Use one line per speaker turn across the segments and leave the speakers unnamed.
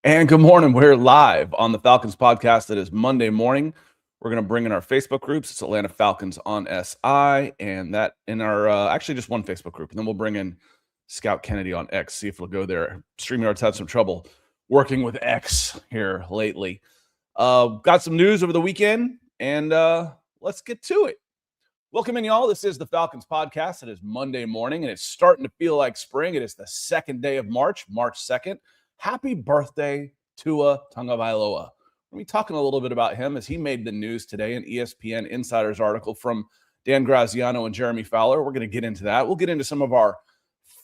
And good morning. We're live on the Falcons podcast. It is Monday morning. We're going to bring in our Facebook groups. It's Atlanta Falcons on SI, and that in our actually just one Facebook group. And then we'll bring in Scout Kennedy on X, see if it'll go there. StreamYard's had some trouble working with X here lately. Got some news over the weekend, and let's get to it. Welcome in, y'all. This is the Falcons podcast. It is Monday morning, and it's starting to feel like spring. It is the second day of March 2nd. Happy birthday, Tua Tagovailoa. We'll be talking a little bit about him as he made the news today, an ESPN Insider's article from Dan Graziano and Jeremy Fowler. We're going to get into that. We'll get into some of our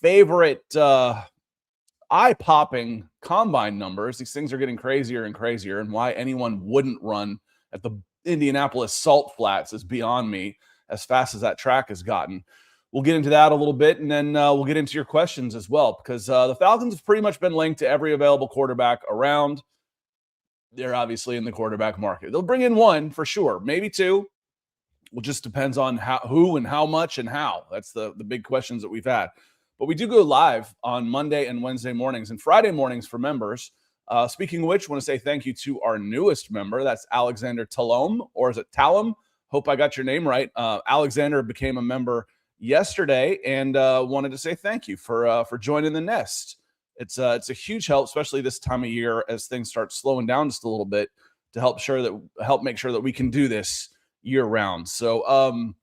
favorite eye-popping combine numbers. These things are getting crazier and crazier, and why anyone wouldn't run at the Indianapolis Salt Flats is beyond me, as fast as that track has gotten. We'll get into that a little bit, and then we'll get into your questions as well, because the Falcons have pretty much been linked to every available quarterback around. They're obviously in the quarterback market. They'll bring in one for sure, maybe two. It just depends on who and how much and how. That's the big questions that we've had. But we do go live on Monday and Wednesday mornings and Friday mornings for members. Speaking of which, I want to say thank you to our newest member. That's Alexander Talom, or is it Talom? Hope I got your name right. Alexander became a member yesterday, and wanted to say thank you for joining the nest. It's a huge help, especially this time of year as things start slowing down just a little bit, to help make sure that we can do this year round. So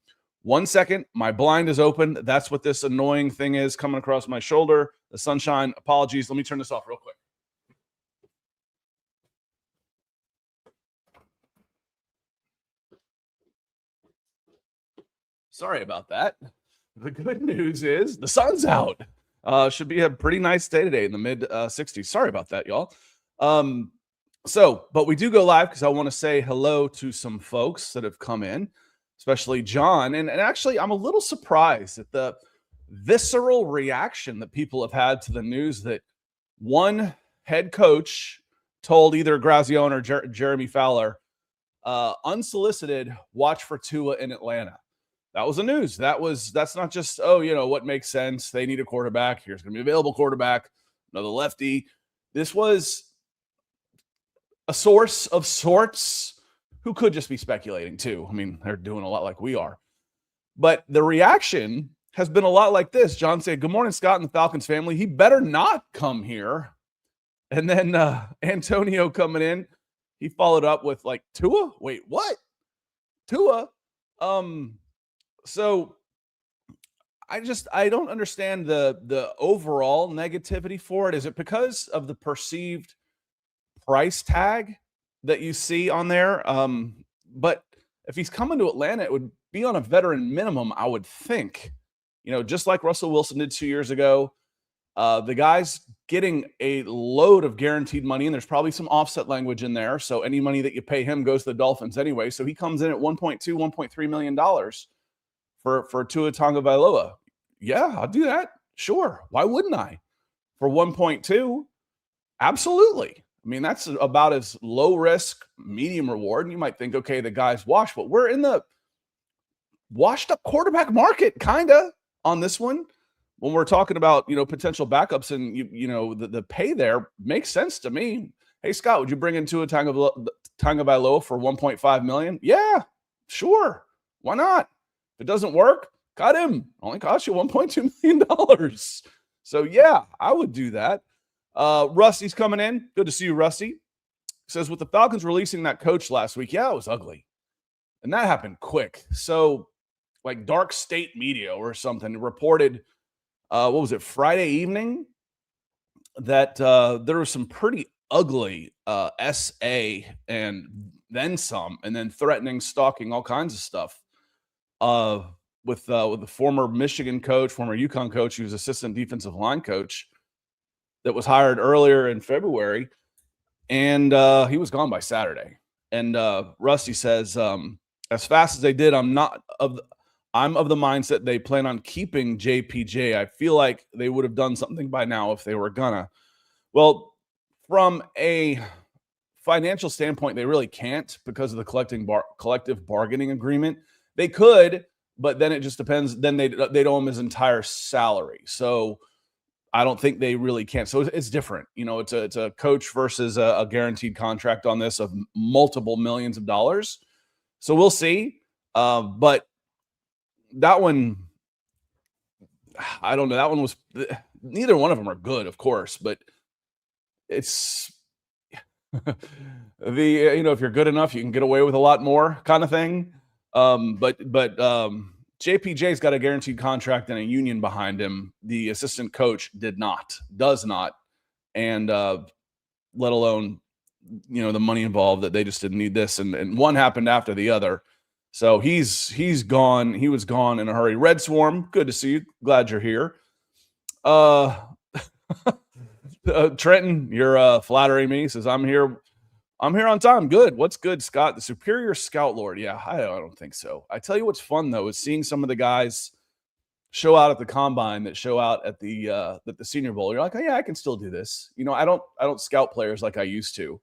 1 second, my blind is open. That's what this annoying thing is coming across my shoulder. The sunshine. Apologies. Let me turn this off real quick. Sorry about that. The good news is the sun's out. Should be a pretty nice day today in the mid 60s. Sorry about that, y'all. But we do go live because I want to say hello to some folks that have come in, especially John. And actually, I'm a little surprised at the visceral reaction that people have had to the news that one head coach told either Graziano or Jeremy Fowler, unsolicited, watch for Tua in Atlanta. That was the news. That's not just, what makes sense. They need a quarterback. Here's going to be an available quarterback, another lefty. This was a source of sorts who could just be speculating too. I mean, they're doing a lot like we are. But the reaction has been a lot like this. John said, "Good morning, Scott and the Falcons family. He better not come here." And then Antonio coming in, he followed up with like, "Tua? Wait, what? Tua?" So I don't understand the overall negativity for it. Is it because of the perceived price tag that you see on there? But if he's coming to Atlanta, it would be on a veteran minimum, I would think. Just like Russell Wilson did 2 years ago. The guy's getting a load of guaranteed money, and there's probably some offset language in there. So any money that you pay him goes to the Dolphins anyway. So he comes in at $1.2, $1.3 million for Tua Tagovailoa. Yeah, I'll do that. Sure. Why wouldn't I? For 1.2, absolutely. I mean, that's about as low risk, medium reward. And you might think, okay, the guy's washed, but we're in the washed up quarterback market, kind of, on this one. When we're talking about, potential backups and, the pay there makes sense to me. Hey, Scott, would you bring in Tua Tagovailoa for $1.5 million? Yeah, sure. Why not? If it doesn't work, cut him. Only cost you $1.2 million. So, yeah, I would do that. Rusty's coming in. Good to see you, Rusty. Says, with the Falcons releasing that coach last week, yeah, it was ugly. And that happened quick. So, like Dark State Media or something reported, Friday evening, that there was some pretty ugly SA and then some, and then threatening, stalking, all kinds of stuff. With the former Michigan coach, former UConn coach, who was assistant defensive line coach, that was hired earlier in February, and he was gone by Saturday. And Rusty says, as fast as they did, I'm of the mindset they plan on keeping JPJ. I feel like they would have done something by now if they were gonna. Well, from a financial standpoint, they really can't because of the collective bargaining agreement. They could, but then it just depends. Then they'd owe him his entire salary. So I don't think they really can. So it's different. It's a coach versus a guaranteed contract on this of multiple millions of dollars. So we'll see. But that one, I don't know. That one was neither one of them are good, of course, but it's if you're good enough, you can get away with a lot more kind of thing. But JPJ's got a guaranteed contract and a union behind him. The assistant coach does not, and let alone the money involved, that they just didn't need this, and one happened after the other. So he's gone. He was gone in a hurry. Red Swarm, good to see you. Glad you're here. Trenton, you're flattering me. Says I'm here on time. Good. What's good, Scott? The superior scout lord. Yeah, I don't think so. I tell you what's fun though is seeing some of the guys show out at the combine that show out at the Senior Bowl. You're like, oh yeah, I can still do this. I don't scout players like I used to.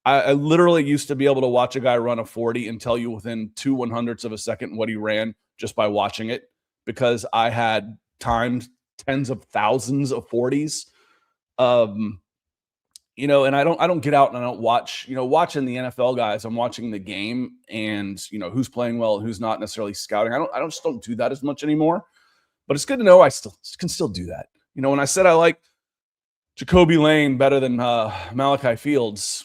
I literally used to be able to watch a guy run a 40 and tell you within 2/100ths of a second what he ran just by watching it, because I had timed tens of thousands of 40s. And I don't get out and I don't watch, watching the NFL guys. I'm watching the game and, who's playing well and who's not necessarily scouting. I just don't do that as much anymore, but it's good to know I can still do that. When I said I like Jacoby Lane better than Malachi Fields,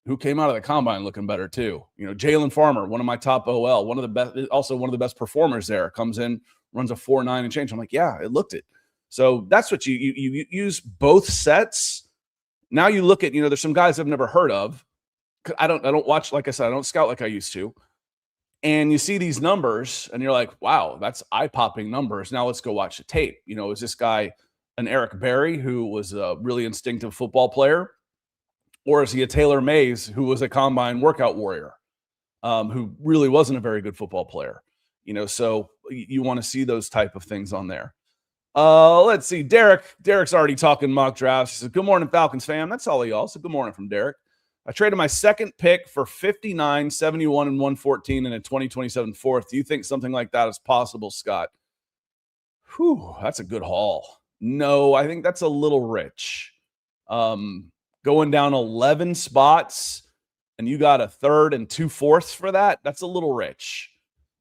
who came out of the combine looking better too. Jalen Farmer, one of my top OL, one of the best, also one of the best performers there, comes in, runs a 4.9 and change. I'm like, yeah, it looked it. So that's what you use both sets. Now you look at, there's some guys I've never heard of. I don't watch, like I said, I don't scout like I used to. And you see these numbers and you're like, wow, that's eye-popping numbers. Now let's go watch the tape. Is this guy an Eric Berry, who was a really instinctive football player? Or is he a Taylor Mays, who was a combine workout warrior, who really wasn't a very good football player? So you want to see those type of things on there. Let's see. Derek's already talking mock drafts. He says, good morning, Falcons fam. That's all of y'all. So good morning from Derek. I traded my second pick for 59, 71, and 114 in a 2027 fourth. Do you think something like that is possible, Scott? Whew, that's a good haul. No, I think that's a little rich. Going down 11 spots and you got a third and 2/4 for that. That's a little rich.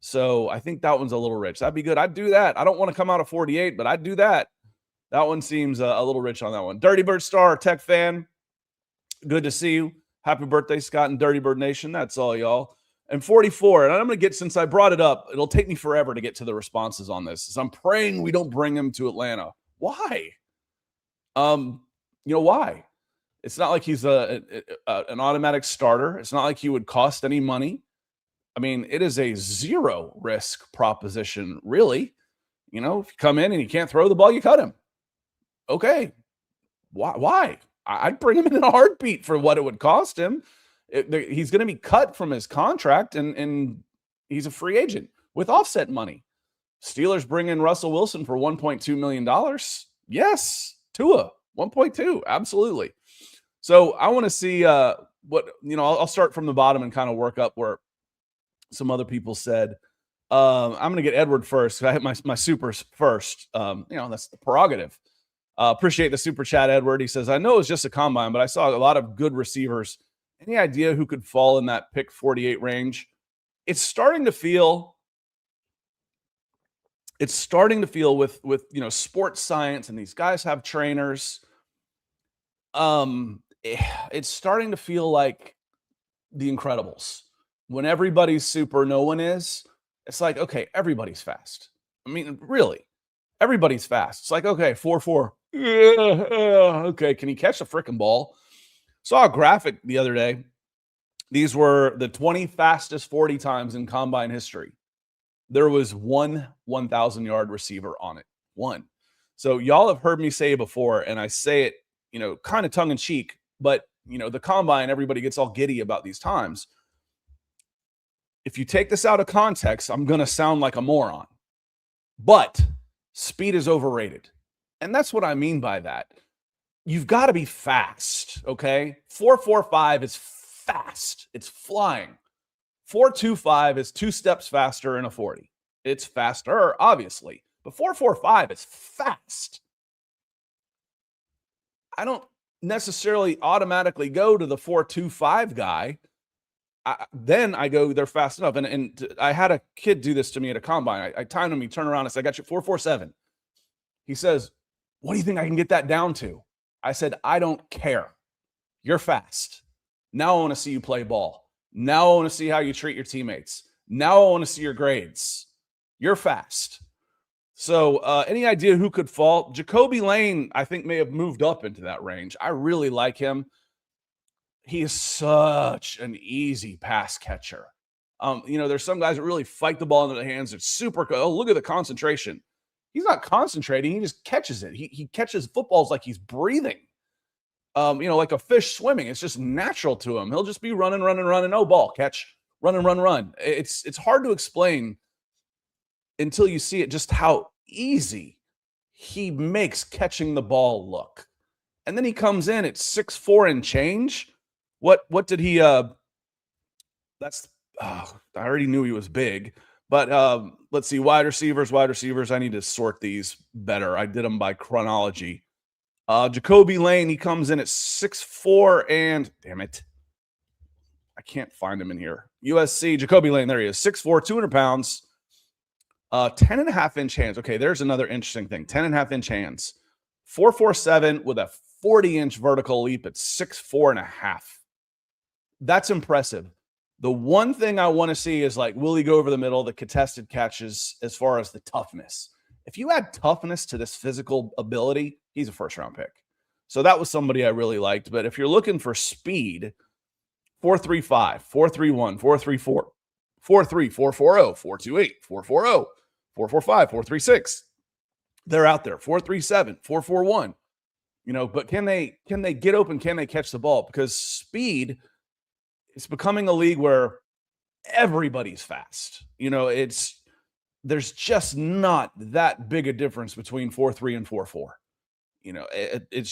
So I think that one's a little rich. That'd be good. I'd do that. I don't want to come out of 48, but I'd do that. That one seems a little rich on that one. Dirty Bird Star, Tech fan. Good to see you. Happy birthday, Scott and Dirty Bird Nation. That's all, y'all. And 44. And I'm going to get, since I brought it up, it'll take me forever to get to the responses on this. So I'm praying we don't bring him to Atlanta. Why? Why? It's not like he's an automatic starter. It's not like he would cost any money. I mean, it is a zero risk proposition, really. If you come in and you can't throw the ball, you cut him. Okay. Why? I'd bring him in a heartbeat for what it would cost him. He's going to be cut from his contract, and he's a free agent with offset money. Steelers bring in Russell Wilson for $1.2 million. Yes. Tua, 1.2. Absolutely. So I want to see I'll start from the bottom and kind of work up where some other people said. I'm going to get Edward first. I hit my supers first. That's the prerogative. Appreciate the super chat, Edward. He says, I know it's just a combine, but I saw a lot of good receivers. Any idea who could fall in that pick 48 range? It's starting to feel with sports science, and these guys have trainers. It's starting to feel like The Incredibles. When everybody's super, no one is. It's like, okay, everybody's fast. I mean, really, everybody's fast. It's like, okay, 4.4. Okay, can he catch the freaking ball? Saw a graphic the other day. These were the 20 fastest 40 times in combine history. There was one 1,000-yard receiver on it. One. So y'all have heard me say it before, and I say it, kind of tongue in cheek, but the combine, everybody gets all giddy about these times. If you take this out of context, I'm going to sound like a moron. But speed is overrated. And that's what I mean by that. You've got to be fast, okay? 4.45 is fast. It's flying. 4.25 is 2 steps faster in a 40. It's faster, obviously. But 4.45 is fast. I don't necessarily automatically go to the 4.25 guy. Then I go, they're fast enough. And I had a kid do this to me at a combine. I timed him. He turned around and said, I got you 4.47. He says, what do you think I can get that down to? I said, I don't care. You're fast. Now I want to see you play ball. Now I want to see how you treat your teammates. Now I want to see your grades. You're fast. So any idea who could fall? Jacoby Lane, I think, may have moved up into that range. I really like him. He is such an easy pass catcher. There's some guys that really fight the ball into the hands. It's super cool. Oh, look at the concentration. He's not concentrating. He just catches it. He catches footballs like he's breathing. Like a fish swimming. It's just natural to him. He'll just be running. Oh, ball, catch, run. It's hard to explain until you see it, just how easy he makes catching the ball look. And then he comes in at 6'4" and change. What did he I already knew he was big. But let's see, wide receivers. I need to sort these better. I did them by chronology. Jacoby Lane, he comes in at 6'4", and damn it, I can't find him in here. USC, Jacoby Lane, there he is, 6'4", 200 pounds, 10.5-inch hands. Okay, there's another interesting thing, 10.5-inch hands. 4.47 with a 40-inch vertical leap at 6'4.5". That's impressive. The one thing I want to see is, like, will he go over the middle, the contested catches, as far as the toughness? If you add toughness to this physical ability, he's a first-round pick. So that was somebody I really liked. But if you're looking for speed, 4.35, 4.31, 4.34, 4.3, 4.40, 4.28, 4.40, 4.45, 4.36. They're out there. 4.37, 4.41. But can they get open? Can they catch the ball? Because speed, it's becoming a league where everybody's fast. There's just not that big a difference between 4.3 and 4.4.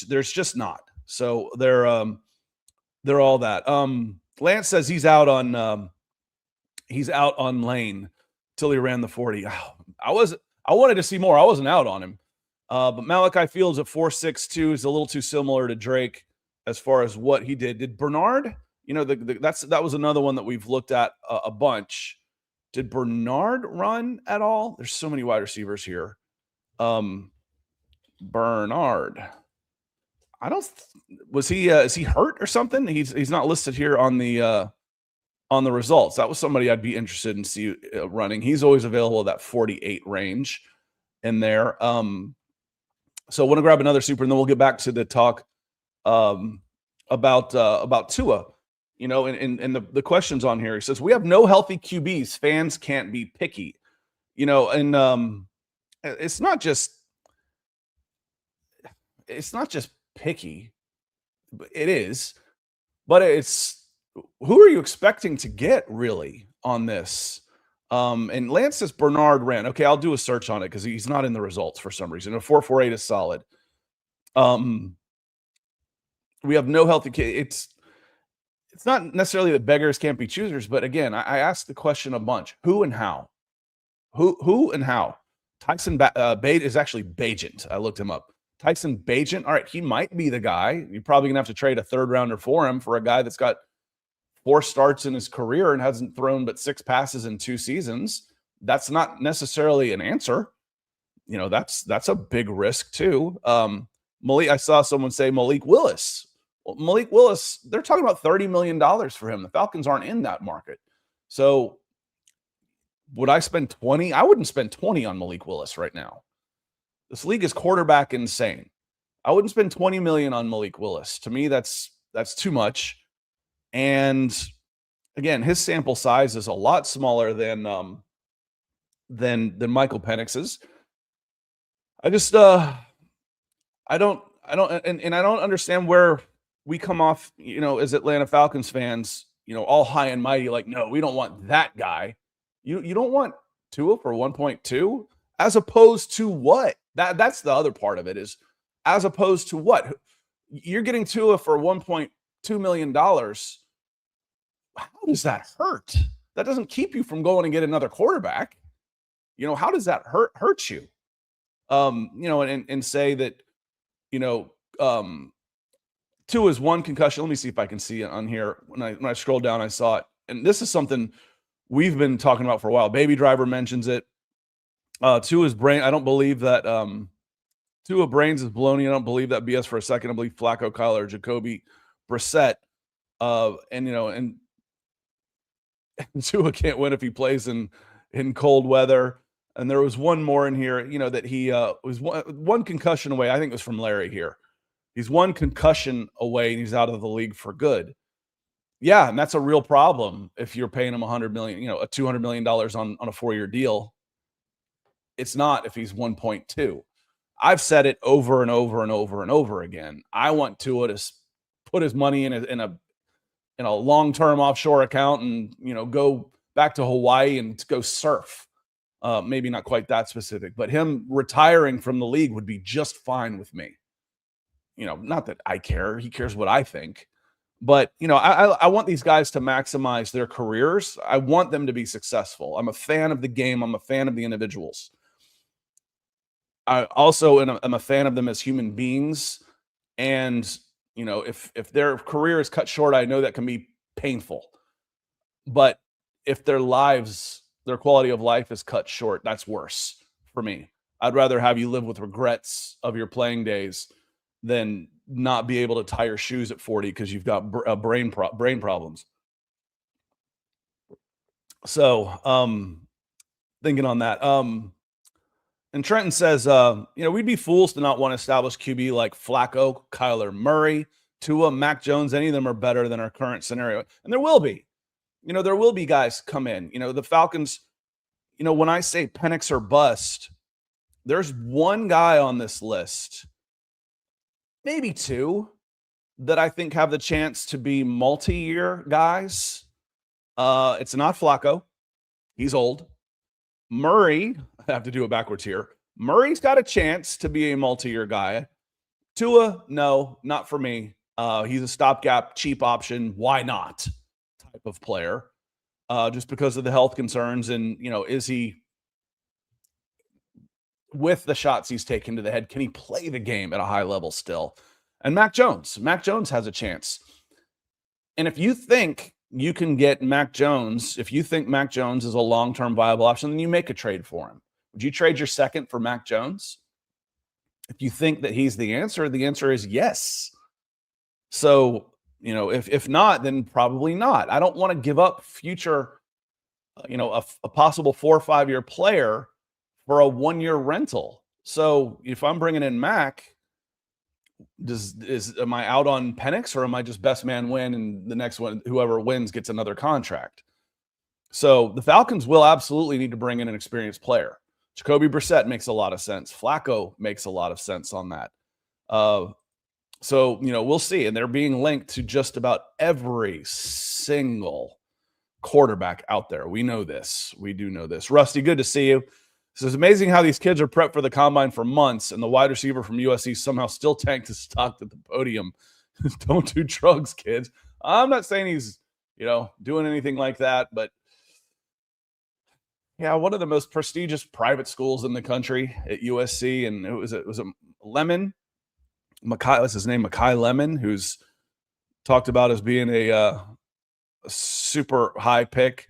There's just not. So they're all that. Lance says he's out on Lane till he ran the 40. I wanted to see more. I wasn't out on him. But Malachi Fields at 4.62 is a little too similar to Drake as far as what he did. Did Bernard? That was another one that we've looked at a bunch. Did Bernard run at all? There's so many wide receivers here. Bernard. Is he hurt or something? He's not listed here on the results. That was somebody I'd be interested in see running. He's always available at that 48 range in there. So I want to grab another super, and then we'll get back to the talk about Tua. And the questions on here. He says, we have no healthy QBs. Fans can't be picky. And it's not just picky. It is. But it's, who are you expecting to get really on this? And Lance says Bernard ran. Okay, I'll do a search on it because he's not in the results for some reason. A 4.48 is solid. We have no healthy kids. It's not necessarily that beggars can't be choosers, but again, I asked the question a bunch: who and how, who and how. Tyson Bate is actually Bagent. I looked him up. Tyson Bagent. All right, he might be the guy. You're probably gonna have to trade a third rounder for him, for a guy that's got 4 starts in his career and hasn't thrown but 6 passes in 2 seasons. That's not necessarily an answer. That's a big risk too. I saw someone say Malik Willis. Well, Malik Willis, they're talking about $30 million for him. The Falcons aren't in that market. So would I spend 20? I wouldn't spend 20 on Malik Willis right now. This league is quarterback insane. I wouldn't spend 20 million on Malik Willis. To me, that's too much. And again, his sample size is a lot smaller than Michael Penix's. I just I don't understand where we come off, as Atlanta Falcons fans, all high and mighty, like, no, we don't want that guy. You don't want Tua for 1.2, as opposed to what? That's the other part of it, is as opposed to what? You're getting Tua for $1.2 million. How does that hurt? That doesn't keep you from going and get another quarterback. How does that hurt you? And say that, Tua is one concussion. Let me see if I can see it on here. When I scrolled down, I saw it. And this is something we've been talking about for a while. Baby Driver mentions it. Tua's brain, I don't believe that Tua brains is baloney. I don't believe that BS for a second. I believe Flacco, Kyler, Jacoby, Brissett. And Tua can't win if he plays in cold weather. And there was one more in here, that he was one concussion away. I think it was from Larry here. He's one concussion away and he's out of the league for good. Yeah, and that's a real problem if you're paying him $100 million, a $200 million on a 4-year deal. It's not if he's 1.2. I've said it over and over and over and over again. I want Tua to put his money in a long-term offshore account and go back to Hawaii and go surf. Maybe not quite that specific, but him retiring from the league would be just fine with me. Not that I care. He cares what I think. But, I want these guys to maximize their careers. I want them to be successful. I'm a fan of the game. I'm a fan of the individuals. I also am a fan of them as human beings. And, if their career is cut short, I know that can be painful. But if their quality of life is cut short, that's worse for me. I'd rather have you live with regrets of your playing days than not be able to tie your shoes at 40 because you've got brain problems. So, thinking on that. And Trenton says, we'd be fools to not want to establish QB like Flacco, Kyler Murray, Tua, Mac Jones. Any of them are better than our current scenario. And there will be. There will be guys come in. The Falcons, when I say Penix or bust, there's one guy on this list, maybe two, that I think have the chance to be multi-year guys. It's not Flacco. He's old. Murray, I have to do it backwards here. Murray's got a chance to be a multi-year guy. Tua, no, not for me. He's a stopgap, cheap option. Why not? Type of player. Just because of the health concerns and, is he, with the shots he's taken to the head, can he play the game at a high level still? And Mac Jones has a chance. And if you think you can get Mac Jones, if you think Mac Jones is a long-term viable option, then you make a trade for him. Would you trade your second for Mac Jones? If you think that he's the answer is yes. So, if not, then probably not. I don't want to give up future, a possible 4 or 5 year player for a 1-year rental. So if I'm bringing in Mac, am I out on Penix or am I just best man win and the next one, whoever wins gets another contract? So the Falcons will absolutely need to bring in an experienced player. Jacoby Brissett makes a lot of sense. Flacco makes a lot of sense on that. So, we'll see. And they're being linked to just about every single quarterback out there. We know this. We do know this. Rusty, good to see you. So it's amazing how these kids are prepped for the combine for months, and the wide receiver from USC somehow still tanked his stock at the podium. Don't do drugs, kids. I'm not saying he's, doing anything like that, but yeah, one of the most prestigious private schools in the country at USC, and it was a Lemon. What's his name? Makai Lemon, who's talked about as being a super high pick.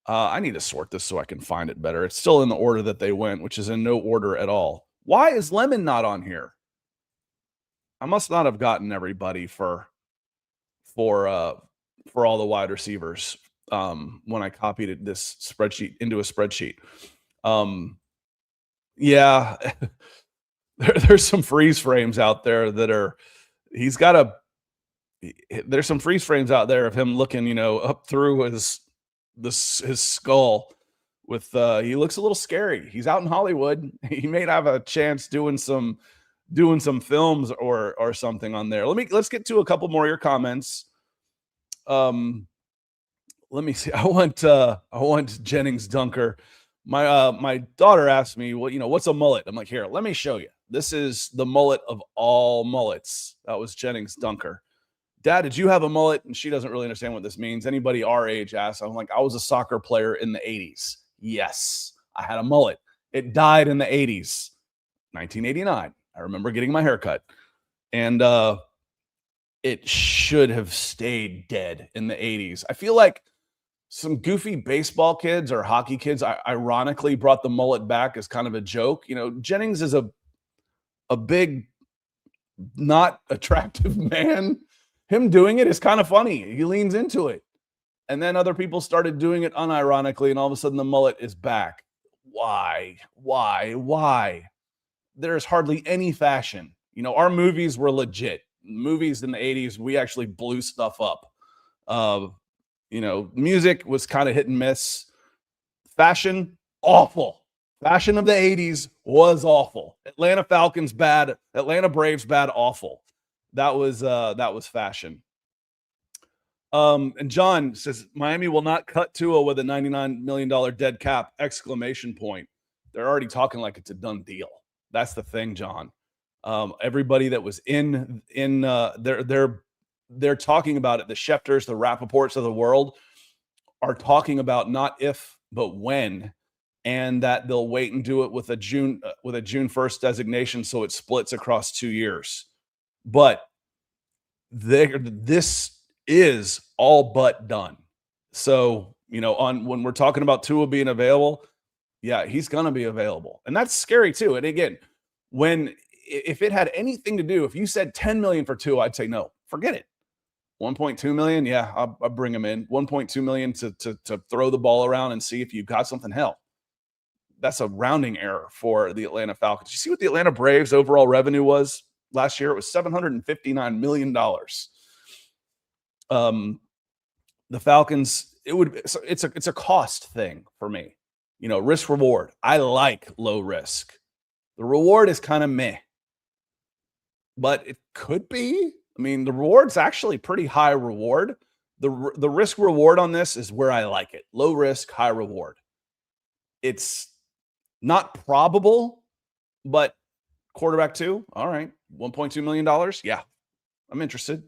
I need to sort this so I can find it better. It's still in the order that they went, which is in no order at all. Why is Lemon not on here? I must not have gotten everybody for all the wide receivers when I copied this spreadsheet into a spreadsheet. Yeah, there's some freeze frames out there that are. There's some freeze frames out there of him looking, up through his skull with he looks a little scary. He's out in Hollywood. He may have a chance doing some films or something on there. Let's get to a couple more of your comments. Let me see. I want Jennings Dunker. My daughter asked me, what's a mullet? I'm like, here, let me show you. This is the mullet of all mullets. That was Jennings Dunker. Dad, did you have a mullet? And she doesn't really understand what this means. Anybody our age asks. I'm like, I was a soccer player in the 80s. Yes, I had a mullet. It died in the 80s, 1989. I remember getting my haircut. And it should have stayed dead in the 80s. I feel like some goofy baseball kids or hockey kids ironically brought the mullet back as kind of a joke. Jennings is a big, not attractive man. Him doing it is kind of funny. He leans into it. And then other people started doing it unironically, and all of a sudden the mullet is back. Why? There's hardly any fashion. Our movies were legit. Movies in the 80s, we actually blew stuff up. Music was kind of hit and miss. Fashion, awful. Fashion of the 80s was awful. Atlanta Falcons, bad. Atlanta Braves, bad, awful. That was fashion. And John says, Miami will not cut Tua with a $99 million dead cap, ! They're already talking like it's a done deal. That's the thing, John. Everybody that was they're talking about it. The Schefters, the Rappaports of the world are talking about not if, but when, and that they'll wait and do it with a June 1st designation, so it splits across 2 years. But this is all but done. So, when we're talking about Tua being available, yeah, he's going to be available. And that's scary too. And again, if it had anything to do, if you said 10 million for Tua, I'd say no, forget it. 1.2 million, yeah, I'll bring him in. 1.2 million to throw the ball around and see if you've got something. Hell, that's a rounding error for the Atlanta Falcons. You see what the Atlanta Braves overall revenue was last year? It was $759 million. The Falcons, it's a cost thing for me. Risk reward. I like low risk. The reward is kind of meh, but it could be. I mean, the reward's actually pretty high reward. The risk reward on this is where I like it. Low risk, high reward. It's not probable, but quarterback 2, all right, $1.2 million. Yeah, I'm interested.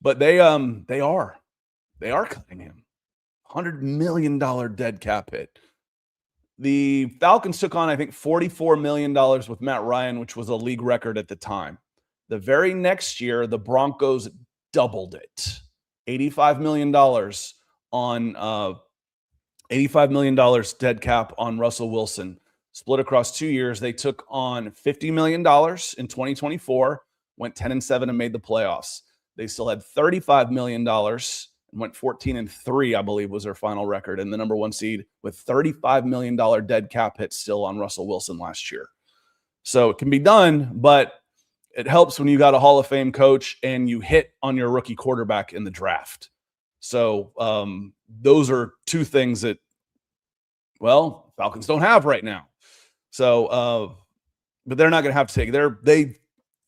But they are cutting him. $100 million dead cap hit. The Falcons took on, I think, $44 million with Matt Ryan, which was a league record at the time. The very next year, the Broncos doubled it. $85 million on $85 million dead cap on Russell Wilson. Split across 2 years. They took on $50 million in 2024, went 10-7 and made the playoffs. They still had $35 million and went 14-3, I believe, was their final record, and the number 1 seed with $35 million dead cap hit still on Russell Wilson last year. So it can be done, but it helps when you got a Hall of Fame coach and you hit on your rookie quarterback in the draft. So those are two things that, Falcons don't have right now. So, but they're not going to have to take. They've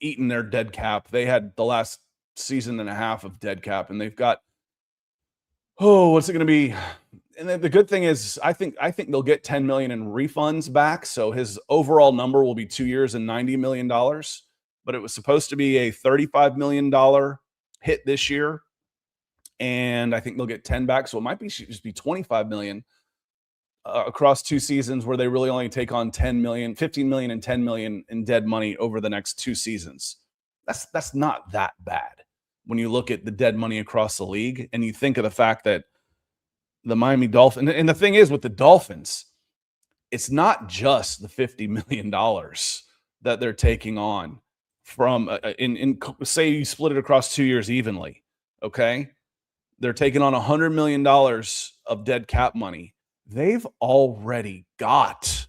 eaten their dead cap. They had the last season and a half of dead cap, and they've got, what's it going to be? And the good thing is, I think they'll get $10 million in refunds back. So his overall number will be 2 years and $90 million. But it was supposed to be a $35 million hit this year, and I think they'll get 10 back. So it might just be $25 million across 2 seasons, where they really only take on 10 million, 15 million, and 10 million in dead money over the next 2 seasons. That's not that bad when you look at the dead money across the league, and you think of the fact that the Miami Dolphins, and the thing is with the Dolphins, it's not just the $50 million that they're taking on from say you split it across 2 years evenly. Okay. They're taking on $100 million of dead cap money. They've already got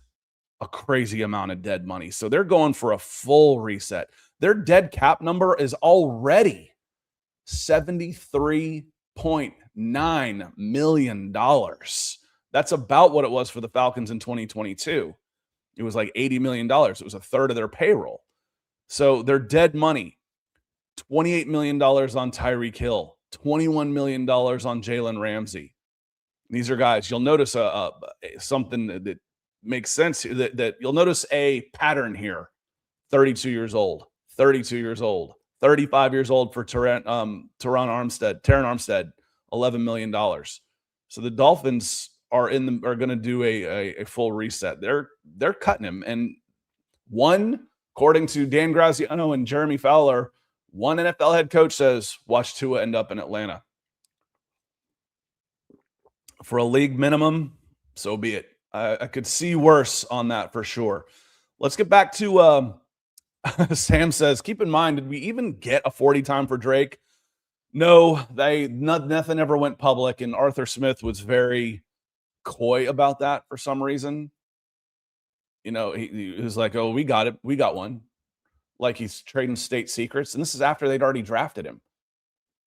a crazy amount of dead money. So they're going for a full reset. Their dead cap number is already $73.9 million. That's about what it was for the Falcons in 2022. It was like $80 million. It was a third of their payroll. So their dead money, $28 million on Tyreek Hill, $21 million on Jalen Ramsey. These are guys. You'll notice something that makes sense, that you'll notice a pattern here. 32 years old, 32 years old, 35 years old for Terron Armstead, $11 million. So the Dolphins are going to do a full reset. They're cutting him. And according to Dan Graziano and Jeremy Fowler, One NFL head coach says, watch Tua end up in Atlanta. For a league minimum, so be it. I could see worse on that for sure. Let's get back to Sam says, keep in mind, did we even get a 40 time for Drake? No, nothing ever went public, and Arthur Smith was very coy about that for some reason. You know, he was like, oh, we got it. We got one. Like he's trading state secrets. And this is after they'd already drafted him.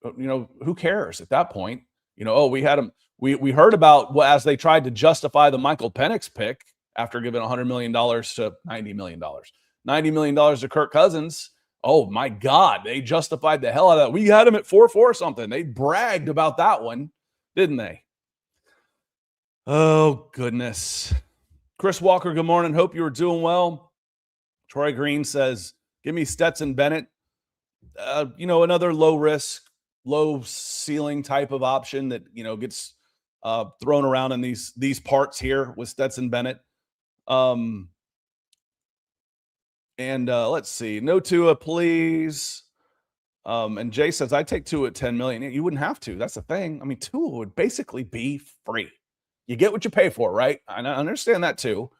You know, who cares at that point? You know, oh, we had him. We heard about as they tried to justify the Michael Penix pick after giving $100 million to $90 million. $90 million to Kirk Cousins. Oh, my God. They justified the hell out of that. We had him at 4-4 something. They bragged about that one, didn't they? Oh, goodness. Chris Walker, good morning. Hope you were doing well. Troy Green says, give me Stetson Bennett. You know, another low risk, low ceiling type of option that, you know, gets thrown around in these parts here with Stetson Bennett. And let's see. No Tua, please. And Jay says, I take Tua at 10 million. You wouldn't have to. That's the thing. I mean, Tua would basically be free. You get what you pay for, right? I understand that too.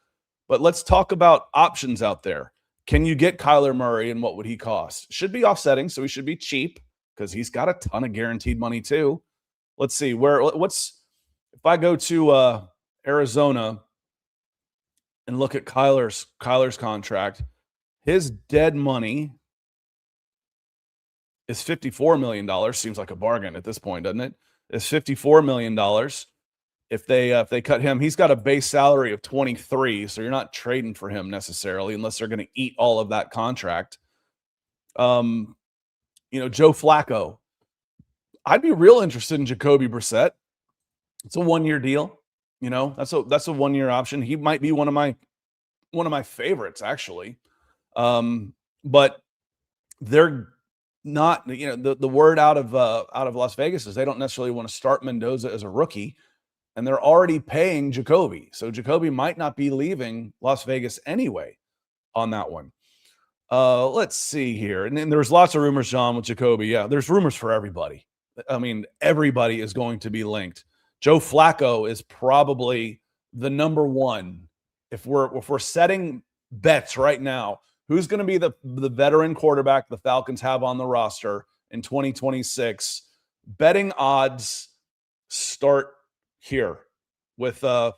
But let's talk about options out there. Can you get Kyler Murray, and what would he cost? Should be offsetting, so he should be cheap because he's got a ton of guaranteed money too. Let's see if I go to Arizona and look at Kyler's contract, his dead money is $54 million. Seems like a bargain at this point, doesn't it? It's $54 million. If they cut him, he's got a base salary of 23, so you're not trading for him necessarily unless they're going to eat all of that contract. You know, Joe Flacco. I'd be real interested in Jacoby Brissett. It's a 1-year deal. You know, that's a 1-year option. He might be one of my favorites actually. But they're not, you know, the word out of Las Vegas is they don't necessarily want to start Mendoza as a rookie, and they're already paying Jacoby. So Jacoby might not be leaving Las Vegas anyway on that one. Let's see here. And then there's lots of rumors, John, with Jacoby. Yeah, there's rumors for everybody. I mean, everybody is going to be linked. Joe Flacco is probably the number one. If we're setting bets right now, who's going to be the veteran quarterback the Falcons have on the roster in 2026? Betting odds start here with Joe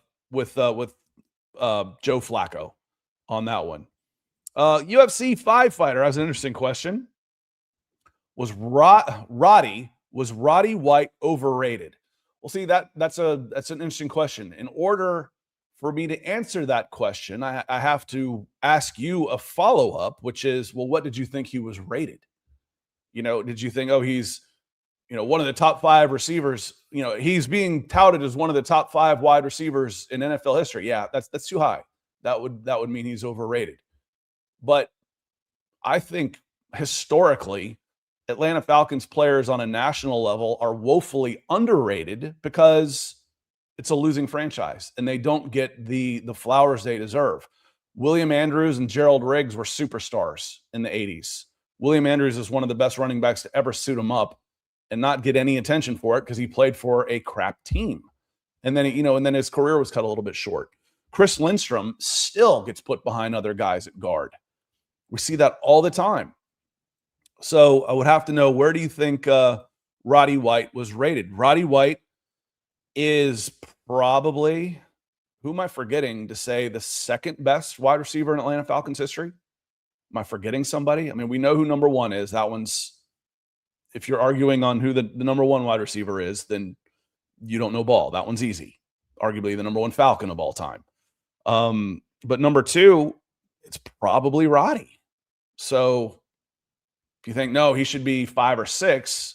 Flacco on that one. UFC 5 fighter has an interesting question. Was Roddy White overrated? Well, see, that's an interesting question. In order for me to answer that question, I have to ask you a follow-up, which is, well, what did you think he was rated? You know, did you think, oh, he's, you know, one of the top 5 receivers? You know, he's being touted as one of the top 5 wide receivers in NFL history. Yeah, that's too high. That would mean he's overrated. But I think historically, Atlanta Falcons players on a national level are woefully underrated because it's a losing franchise and they don't get the flowers they deserve. William Andrews and Gerald Riggs were superstars in the 80s. William Andrews is one of the best running backs to ever suit him up and not get any attention for it because he played for a crap team. And then, you know, and then his career was cut a little bit short. Chris Lindstrom still gets put behind other guys at guard. We see that all the time. So I would have to know, where do you think Roddy White was rated? Roddy White is probably, who am I forgetting to say, the second best wide receiver in Atlanta Falcons history? Am I forgetting somebody? I mean, we know who number one is. That one's, if you're arguing on who the number one wide receiver is, then you don't know ball. That one's easy. Arguably the number one Falcon of all time. But number two, it's probably Roddy. So if you think, no, he should be 5 or 6,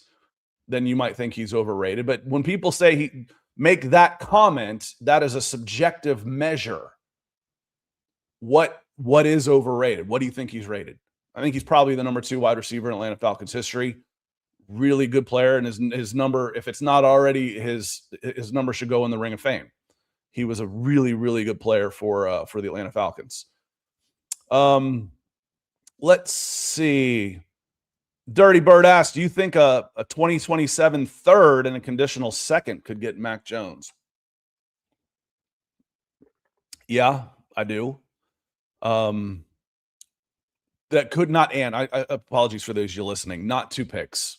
then you might think he's overrated. But when people say make that comment, that is a subjective measure. What is overrated? What do you think he's rated? I think he's probably the number 2 wide receiver in Atlanta Falcons history. Really good player, and his number, if it's not already, his number should go in the Ring of Fame. He was a really, really good player for the Atlanta Falcons. Let's see. Dirty Bird asked, do you think a 2027 third and a conditional second could get Mac Jones? Yeah, I do. That could not, and I apologies for those you listening, not 2 picks.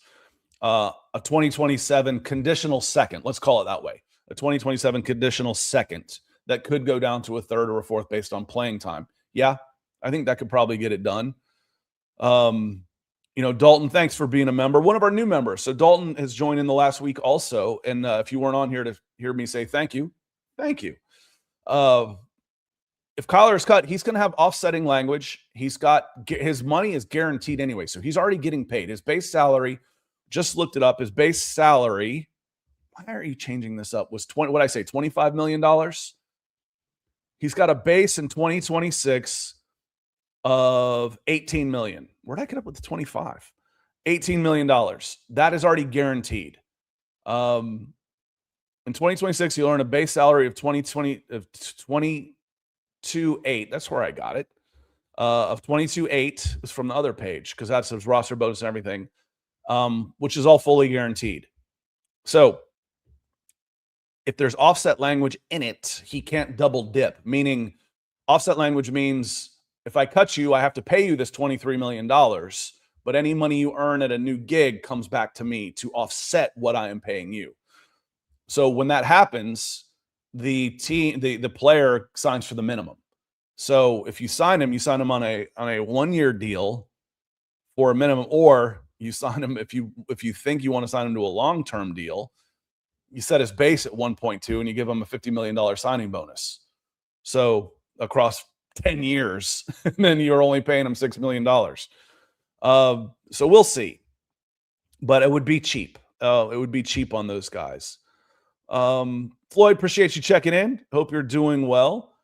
A 2027 conditional second, let's call it that way. A 2027 conditional second that could go down to a third or a fourth based on playing time. Yeah, I think that could probably get it done. Dalton, thanks for being a member. One of our new members. So Dalton has joined in the last week also. And if you weren't on here to hear me say thank you. If Kyler is cut, he's going to have offsetting language. His money is guaranteed anyway. So he's already getting paid. His base salary, just looked it up. His base salary, why are you changing this up? Was $25 million? He's got a base in 2026 of $18 million. Where'd I get up with the 25? $18 million. That is already guaranteed. In 2026, he'll earn a base salary of 22.8. That's where I got it. Of 22.8 is from the other page because that's his roster bonus and everything, which is all fully guaranteed. So if there's offset language in it, he can't double dip, meaning offset language means if I cut you, I have to pay you this $23 million, but any money you earn at a new gig comes back to me to offset what I am paying you. So when that happens, the player signs for the minimum. So if you sign him on a 1-year deal for a minimum, or you sign him if you think you want to sign him to a long-term deal, you set his base at 1.2 and you give him a $50 million signing bonus. So across 10 years, and then you're only paying him $6 million. So we'll see. But it would be cheap. It would be cheap on those guys. Floyd, appreciate you checking in. Hope you're doing well.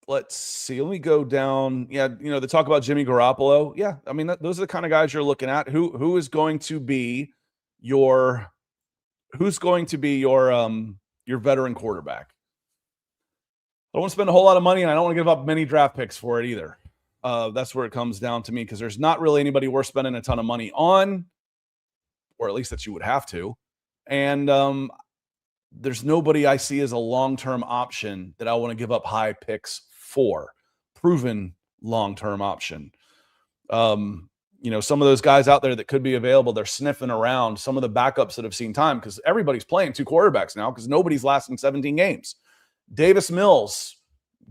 Let's see. Let me go down. Yeah, they talk about Jimmy Garoppolo. Yeah, I mean, those are the kind of guys you're looking at. Who is going to be your veteran quarterback? I don't want to spend a whole lot of money, and I don't want to give up many draft picks for it either. That's where it comes down to me, because there's not really anybody worth spending a ton of money on, or at least that you would have to. And there's nobody I see as a long-term option that I want to give up high picks for. Proven long-term option. Some of those guys out there that could be available, they're sniffing around. Some of the backups that have seen time, because everybody's playing 2 quarterbacks now because nobody's lasting 17 games. Davis Mills,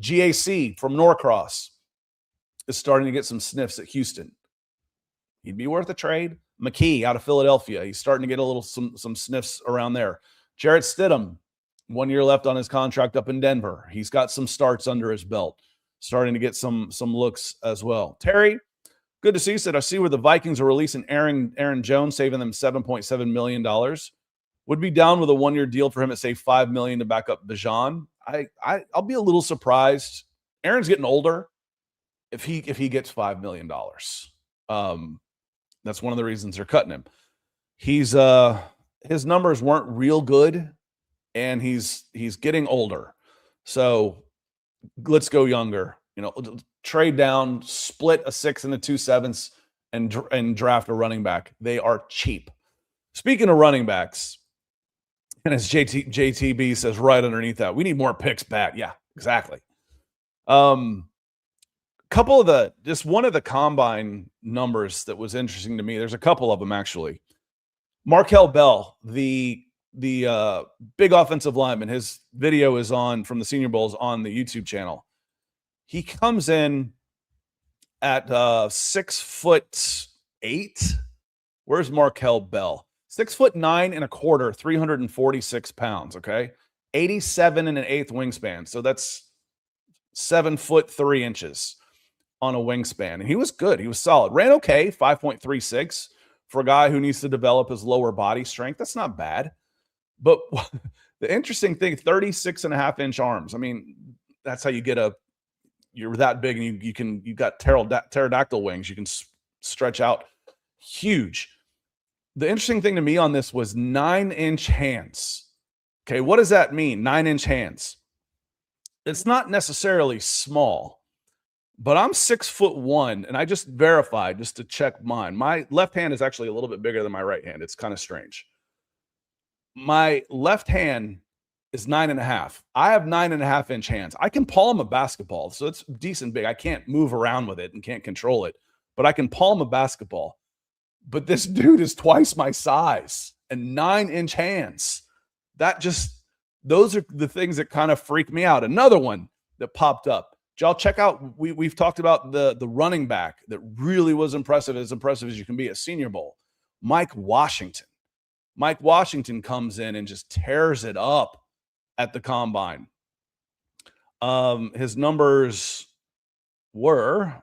GAC from Norcross, is starting to get some sniffs at Houston. He'd be worth a trade. McKee out of Philadelphia, he's starting to get some sniffs around there. Jarrett Stidham, 1 year left on his contract up in Denver. He's got some starts under his belt, starting to get some looks as well. Terry, good to see you. Said, I see where the Vikings are releasing Aaron Jones, saving them $7.7 million. Would be down with a 1-year deal for him at, say, $5 million to back up Bijan. I'll be a little surprised. Aaron's getting older. If he gets $5 million, that's one of the reasons they're cutting him. He's his numbers weren't real good, and he's getting older. So let's go younger. Trade down, split a 6 and a 2 7ths, and draft a running back. They are cheap. Speaking of running backs, and as JTB says right underneath that, we need more picks back. Yeah, exactly. One of the combine numbers that was interesting to me. There's a couple of them actually. Markel Bell, the big offensive lineman, his video is from the Senior Bowls on the YouTube channel. He comes in at 6'8". Where's Markel Bell? 6'9.25", 346 pounds. Okay, 87 1/8 wingspan. So that's 7'3" on a wingspan, and he was good. He was solid. Ran okay, 5.36 for a guy who needs to develop his lower body strength. That's not bad. But the interesting thing, 36.5-inch arms. I mean, that's how you get you're that big, and you got pterodactyl wings. You can stretch out huge. The interesting thing to me on this was 9-inch hands. Okay, what does that mean? 9-inch hands. It's not necessarily small, but I'm 6'1", and I just verified just to check mine. My left hand is actually a little bit bigger than my right hand. It's kind of strange. My left hand is 9.5. I have 9.5-inch hands. I can palm a basketball, so it's decent big. I can't move around with it and can't control it, but I can palm a basketball. But this dude is twice my size and 9-inch hands. Those are the things that kind of freak me out. Another one that popped up. Y'all check out, we've talked about the running back that really was impressive as you can be at Senior Bowl. Mike Washington. Mike Washington comes in and just tears it up at the combine. His numbers were,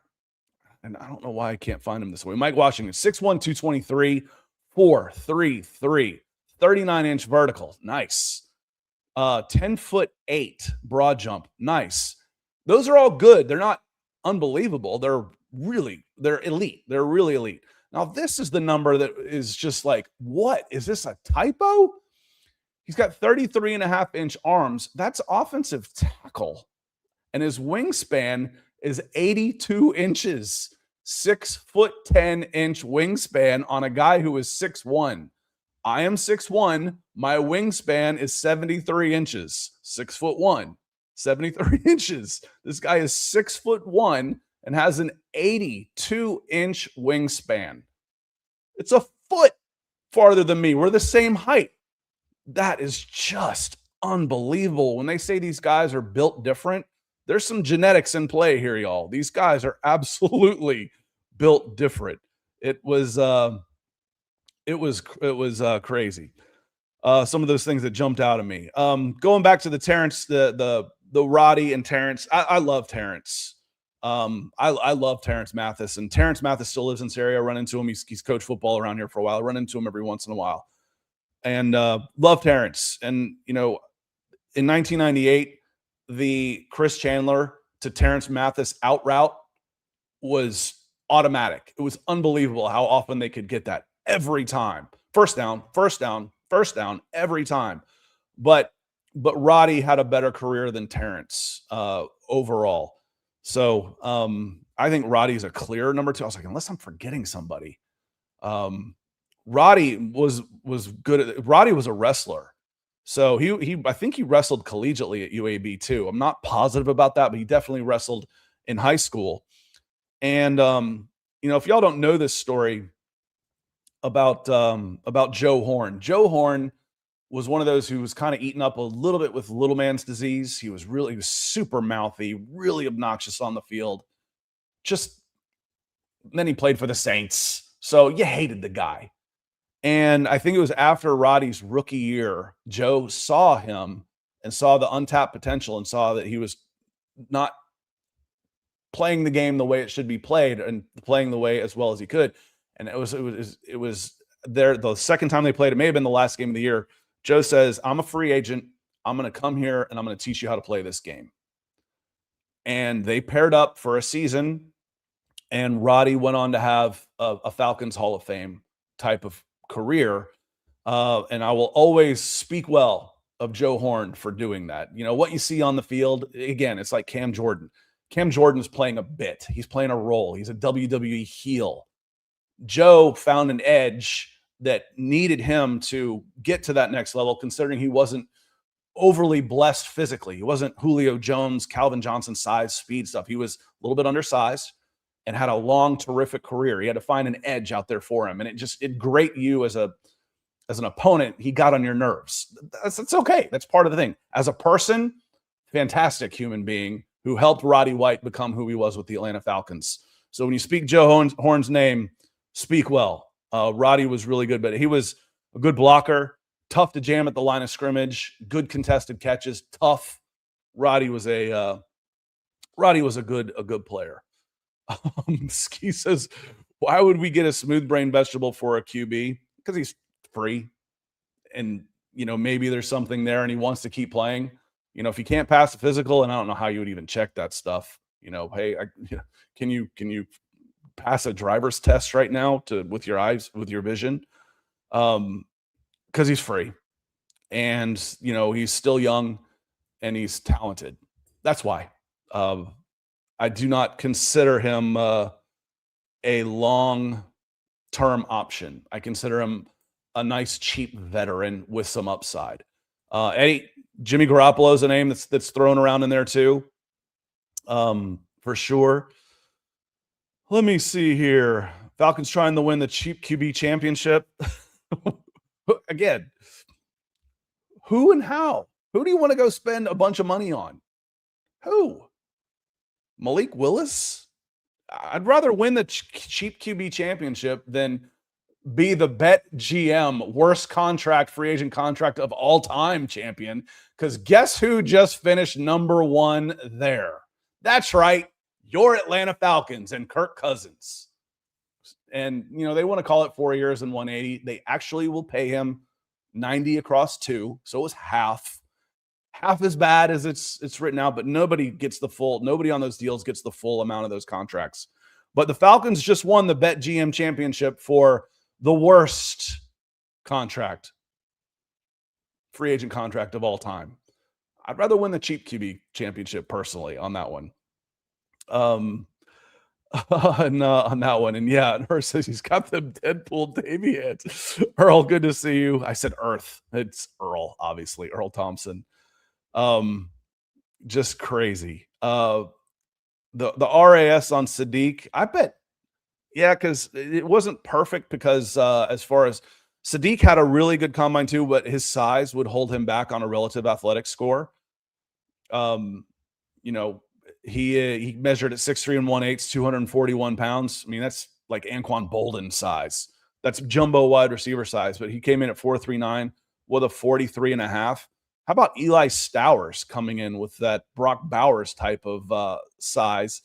and I don't know why I can't find him this way. Mike Washington, 6'1", 223, 4.33, 39-inch vertical. Nice. 10'8" broad jump. Nice. Those are all good. They're not unbelievable. They're elite. They're really elite. Now, this is the number that is just like, what? Is this a typo? He's got 33.5-inch arms. That's offensive tackle. And his wingspan is 82 inches. 6'10" wingspan on a guy who is 6'1". I am 6'1". My wingspan is 73 inches. 6'1", 73 inches. This guy is 6'1" and has an 82-inch wingspan. It's a foot farther than me. We're the same height. That is just unbelievable. When they say these guys are built different, there's some genetics in play here, y'all. These guys are absolutely built different. It was crazy. Some of those things that jumped out at me. Going back to the Terrence, the Roddy and Terrence. I love Terrence. I love Terrence Mathis, and Terrence Mathis still lives in this area. I run into him. He's coached football around here for a while. I run into him every once in a while, and love Terrence. And in 1998, the Chris Chandler to Terrence Mathis out route was automatic. It was unbelievable how often they could get that every time. First down every time. But Roddy had a better career than Terrence overall. So I think Roddy's a clear number 2. I was like, unless I'm forgetting somebody. Roddy was good. Roddy was a wrestler. So I think he wrestled collegiately at UAB too. I'm not positive about that, but he definitely wrestled in high school. And if y'all don't know this story about Joe Horn. Joe Horn was one of those who was kind of eaten up a little bit with little man's disease. He was super mouthy, really obnoxious on the field. Then he played for the Saints. So you hated the guy. And I think it was after Roddy's rookie year, Joe saw him and saw the untapped potential and saw that he was not playing the game the way it should be played and playing the way as well as he could. And it was there the second time they played. It may have been the last game of the year. Joe says, I'm a free agent. I'm going to come here and I'm going to teach you how to play this game. And they paired up for a season, and Roddy went on to have a Falcons Hall of Fame type of career. And I will always speak well of Joe Horn for doing that. What you see on the field, again, it's like Cam Jordan. Cam Jordan is playing a bit. He's playing a role. He's a WWE heel. Joe found an edge that needed him to get to that next level, considering he wasn't overly blessed physically. He wasn't Julio Jones, Calvin Johnson size, speed stuff. He was a little bit undersized and had a long, terrific career. He had to find an edge out there for him. And it grate you as an opponent. He got on your nerves. That's okay. That's part of the thing. As a person, fantastic human being who helped Roddy White become who he was with the Atlanta Falcons. So when you speak Joe Horn's name, speak well. Roddy was really good, but he was a good blocker, tough to jam at the line of scrimmage, good contested catches, tough. Roddy was a good player. Ski says, why would we get a smooth brain vegetable for a QB? Because he's free. And, maybe there's something there and he wants to keep playing. If you can't pass the physical, and I don't know how you would even check that stuff, hey, can you pass a driver's test right now with your eyes, with your vision? Because he's free. And, he's still young and he's talented. That's why. I do not consider him a long-term option. I consider him a nice, cheap veteran with some upside. Jimmy Garoppolo is a name that's thrown around in there too, for sure. Let me see here. Falcons trying to win the cheap QB championship. Again, who and how? Who do you want to go spend a bunch of money on? Who? Malik Willis? I'd rather win the cheap QB championship than be the Bet GM worst contract, free agent contract of all time champion. Because guess who just finished number one there? That's right. Your Atlanta Falcons and Kirk Cousins. And, they want to call it 4 years and 180. They actually will pay him 90 across 2. So it was half as bad as it's written out, but nobody on those deals gets the full amount of those contracts. But the Falcons just won the Bet GM championship for the worst contract, free agent contract of all time. I'd rather win the cheap QB championship personally on that one. On that one. And yeah, Earth says he's got the Deadpool Davy heads. Earl, good to see you. I said Earth. It's Earl, obviously. Earl Thompson. Just crazy. The RAS on Sadiq, I bet. Yeah, because it wasn't perfect because as far as Sadiq had a really good combine too, but his size would hold him back on a relative athletic score. He measured at 6'3" and 1/8", 241 pounds. I mean, that's like Anquan Bolden size. That's jumbo wide receiver size, but he came in at 4.39 with a 43.5. How about Eli Stowers coming in with that Brock Bowers type of size?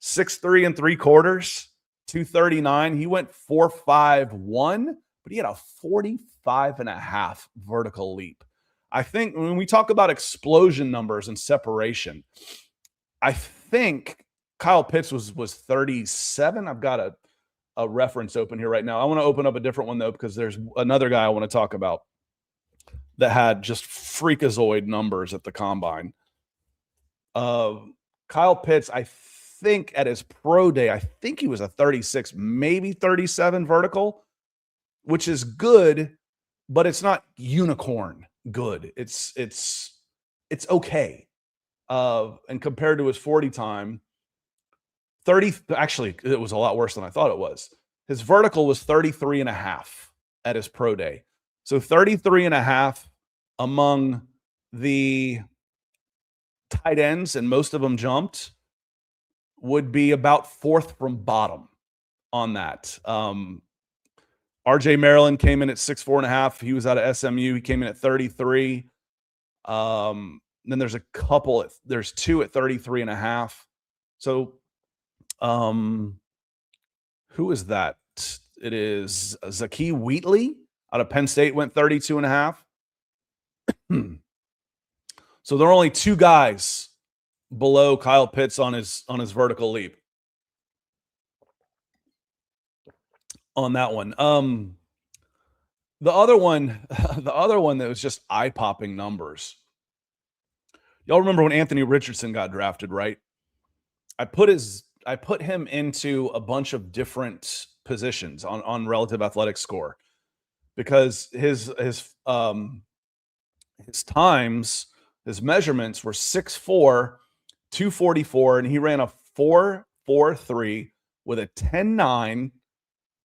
6'3" and 3/4, 239. He went 4.51, but he had a 45.5 vertical leap. I think when we talk about explosion numbers and separation, I think Kyle Pitts was 37. I've got a reference open here right now. I want to open up a different one, though, because there's another guy I want to talk about that had just freakazoid numbers at the combine. Kyle Pitts, I think at his pro day, I think he was a 36, maybe 37 vertical, which is good, but it's not unicorn good. It's okay. And compared to his 40 time, 30, actually, it was a lot worse than I thought it was. His vertical was 33.5 at his pro day. So 33.5 among the tight ends, and most of them jumped, would be about fourth from bottom on that. RJ Maryland came in at 6'4.5. He was out of SMU. He came in at 33. Then there's there's two at 33.5. So, who is that? It is Zakee Wheatley out of Penn State, went 32.5. So there are only two guys below Kyle Pitts on his vertical leap. On that one. The other one that was just eye-popping numbers. Y'all remember when Anthony Richardson got drafted, right? I put him into a bunch of different positions on relative athletic score because his times, his measurements were 6'4", 244, and he ran a 4.43 with a 10.9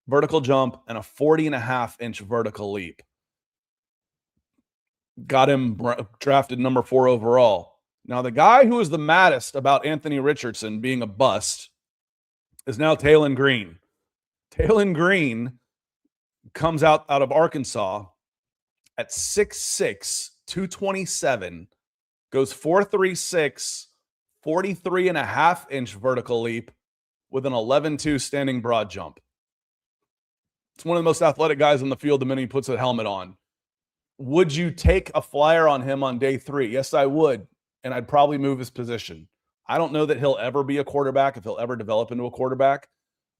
vertical jump and a 40.5-inch vertical leap. Got him drafted number 4 overall. Now, the guy who was the maddest about Anthony Richardson being a bust is now Taylon Green. Taylon Green comes out of Arkansas at 6'6", 227, goes 4.36, 43.5-inch vertical leap with an 11.2 standing broad jump. It's one of the most athletic guys on the field the minute he puts a helmet on. Would you take a flyer on him on day 3? Yes, I would. And I'd probably move his position. I don't know that he'll ever be a quarterback, if he'll ever develop into a quarterback.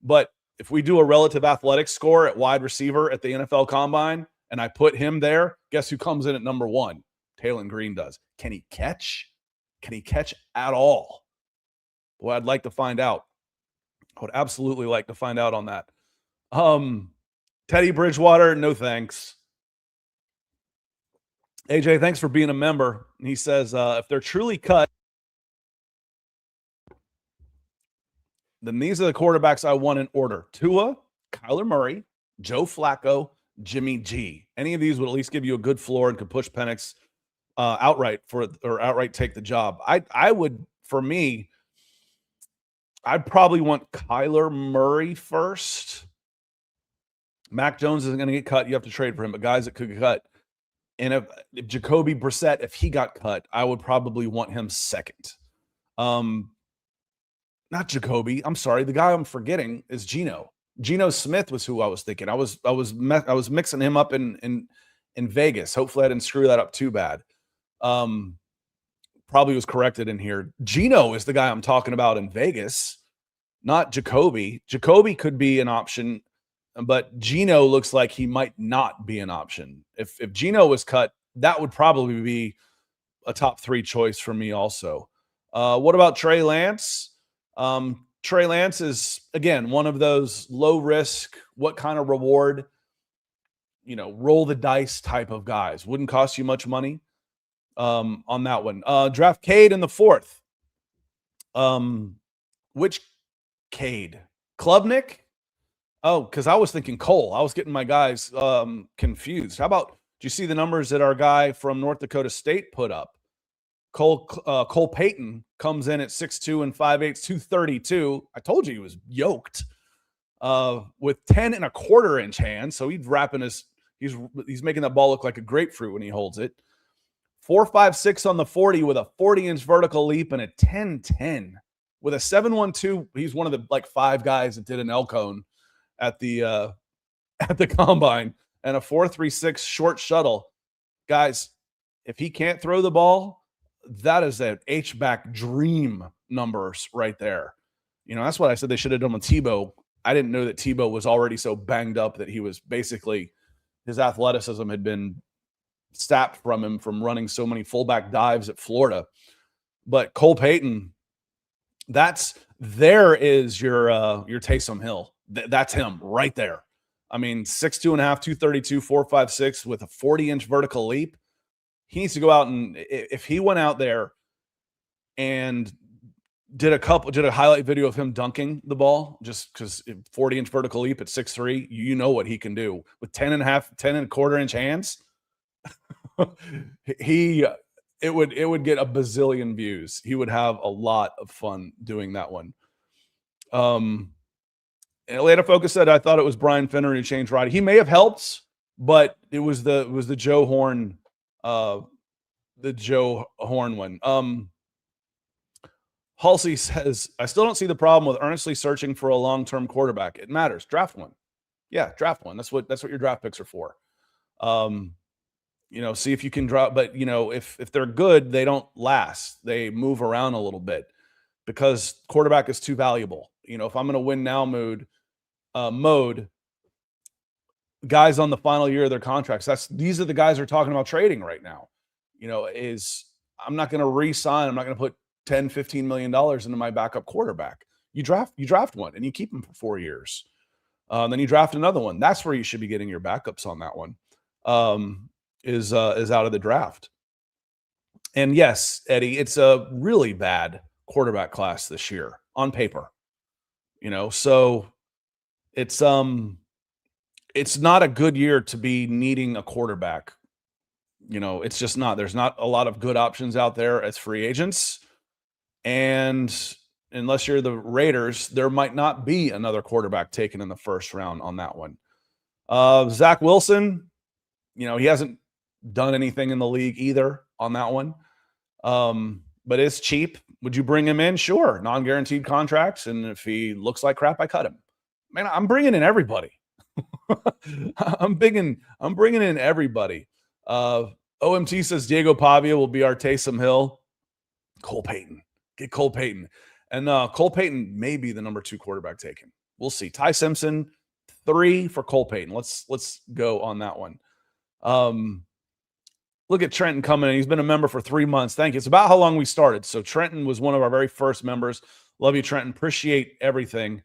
But if we do a relative athletic score at wide receiver at the NFL Combine, and I put him there, guess who comes in at number 1? Taylon Green does. Can he catch? Can he catch at all? Boy, I'd like to find out. I would absolutely like to find out on that. Teddy Bridgewater, no thanks. AJ, thanks for being a member. He says, if they're truly cut, then these are the quarterbacks I want in order. Tua, Kyler Murray, Joe Flacco, Jimmy G. Any of these would at least give you a good floor and could push Penix outright take the job. I would, for me, I'd probably want Kyler Murray first. Mac Jones isn't going to get cut. You have to trade for him, but guys that could get cut. And if Jacoby Brissett, if he got cut, I would probably want him second. Not Jacoby. I'm sorry. The guy I'm forgetting is Geno. Geno Smith was who I was thinking. I was mixing him up in Vegas. Hopefully I didn't screw that up too bad. Probably was corrected in here. Geno is the guy I'm talking about in Vegas, not Jacoby. Jacoby could be an option, but Geno looks like he might not be an option. If Geno was cut, that would probably be a top 3 choice for me also. What about Trey Lance? Trey Lance is, again, one of those low risk, what kind of reward, roll the dice type of guys. Wouldn't cost you much money on that one. Draft Cade in the 4th. Which Cade? Klubnik? Oh, because I was thinking Cole. I was getting my guys confused. How about, do you see the numbers that our guy from North Dakota State put up? Cole Payton comes in at 6'2" and 5'8", 232. I told you he was yoked with 10 and a quarter inch hands. So he's making that ball look like a grapefruit when he holds it. 4.56 on the 40 with a 40-inch vertical leap and a 10-10 with a 7.12. He's one of the 5 guys that did an L cone at the combine, and a 4.36 short shuttle. Guys, if he can't throw the ball, that is an H-back dream numbers right there. That's what I said they should have done with Tebow. I didn't know that Tebow was already so banged up that he was basically, his athleticism had been sapped from him from running so many fullback dives at Florida. But Cole Payton, there is your Taysom Hill. That's him right there. I mean, 6'2.5", 232, 4.56 with a 40-inch vertical leap. He needs to go out, and if he went out there and did a highlight video of him dunking the ball, just because 40-inch vertical leap at 6'3", you know what he can do with 10 and a quarter inch hands. It would get a bazillion views. He would have a lot of fun doing that one. Atlanta Focus said, I thought it was Brian Finner who changed Roddy. He may have helped, but it was the Joe Horn, one. Halsey says, I still don't see the problem with earnestly searching for a long-term quarterback. It matters. Draft one. Yeah, draft one. That's what your draft picks are for. See if you can drop, but if they're good, they don't last. They move around a little bit because quarterback is too valuable. If I'm going to win now mode, guys on the final year of their contracts, these are the guys who are talking about trading right now. I'm not going to re-sign. I'm not going to put $10, $15 million into my backup quarterback. You draft one and you keep them for 4 years. Then you draft another one. That's where you should be getting your backups on that one. Is out of the draft. And yes, Eddie, it's a really bad quarterback class this year on paper. So it's not a good year to be needing a quarterback. It's just not. There's not a lot of good options out there as free agents. And unless you're the Raiders, there might not be another quarterback taken in the first round on that one. Zach Wilson, he hasn't done anything in the league either on that one. But it's cheap. Would you bring him in? Sure. Non-guaranteed contracts. And if he looks like crap, I cut him. Man, I'm bringing in everybody. I'm bringing in everybody. OMT says Diego Pavia will be our Taysom Hill. Cole Payton. Get Cole Payton. And Cole Payton may be the number 2 quarterback taken. We'll see. Ty Simpson, 3 for Cole Payton. Let's go on that one. Look at Trenton coming in. He's been a member for 3 months. Thank you. It's about how long we started. So Trenton was one of our very first members. Love you, Trenton. Appreciate everything.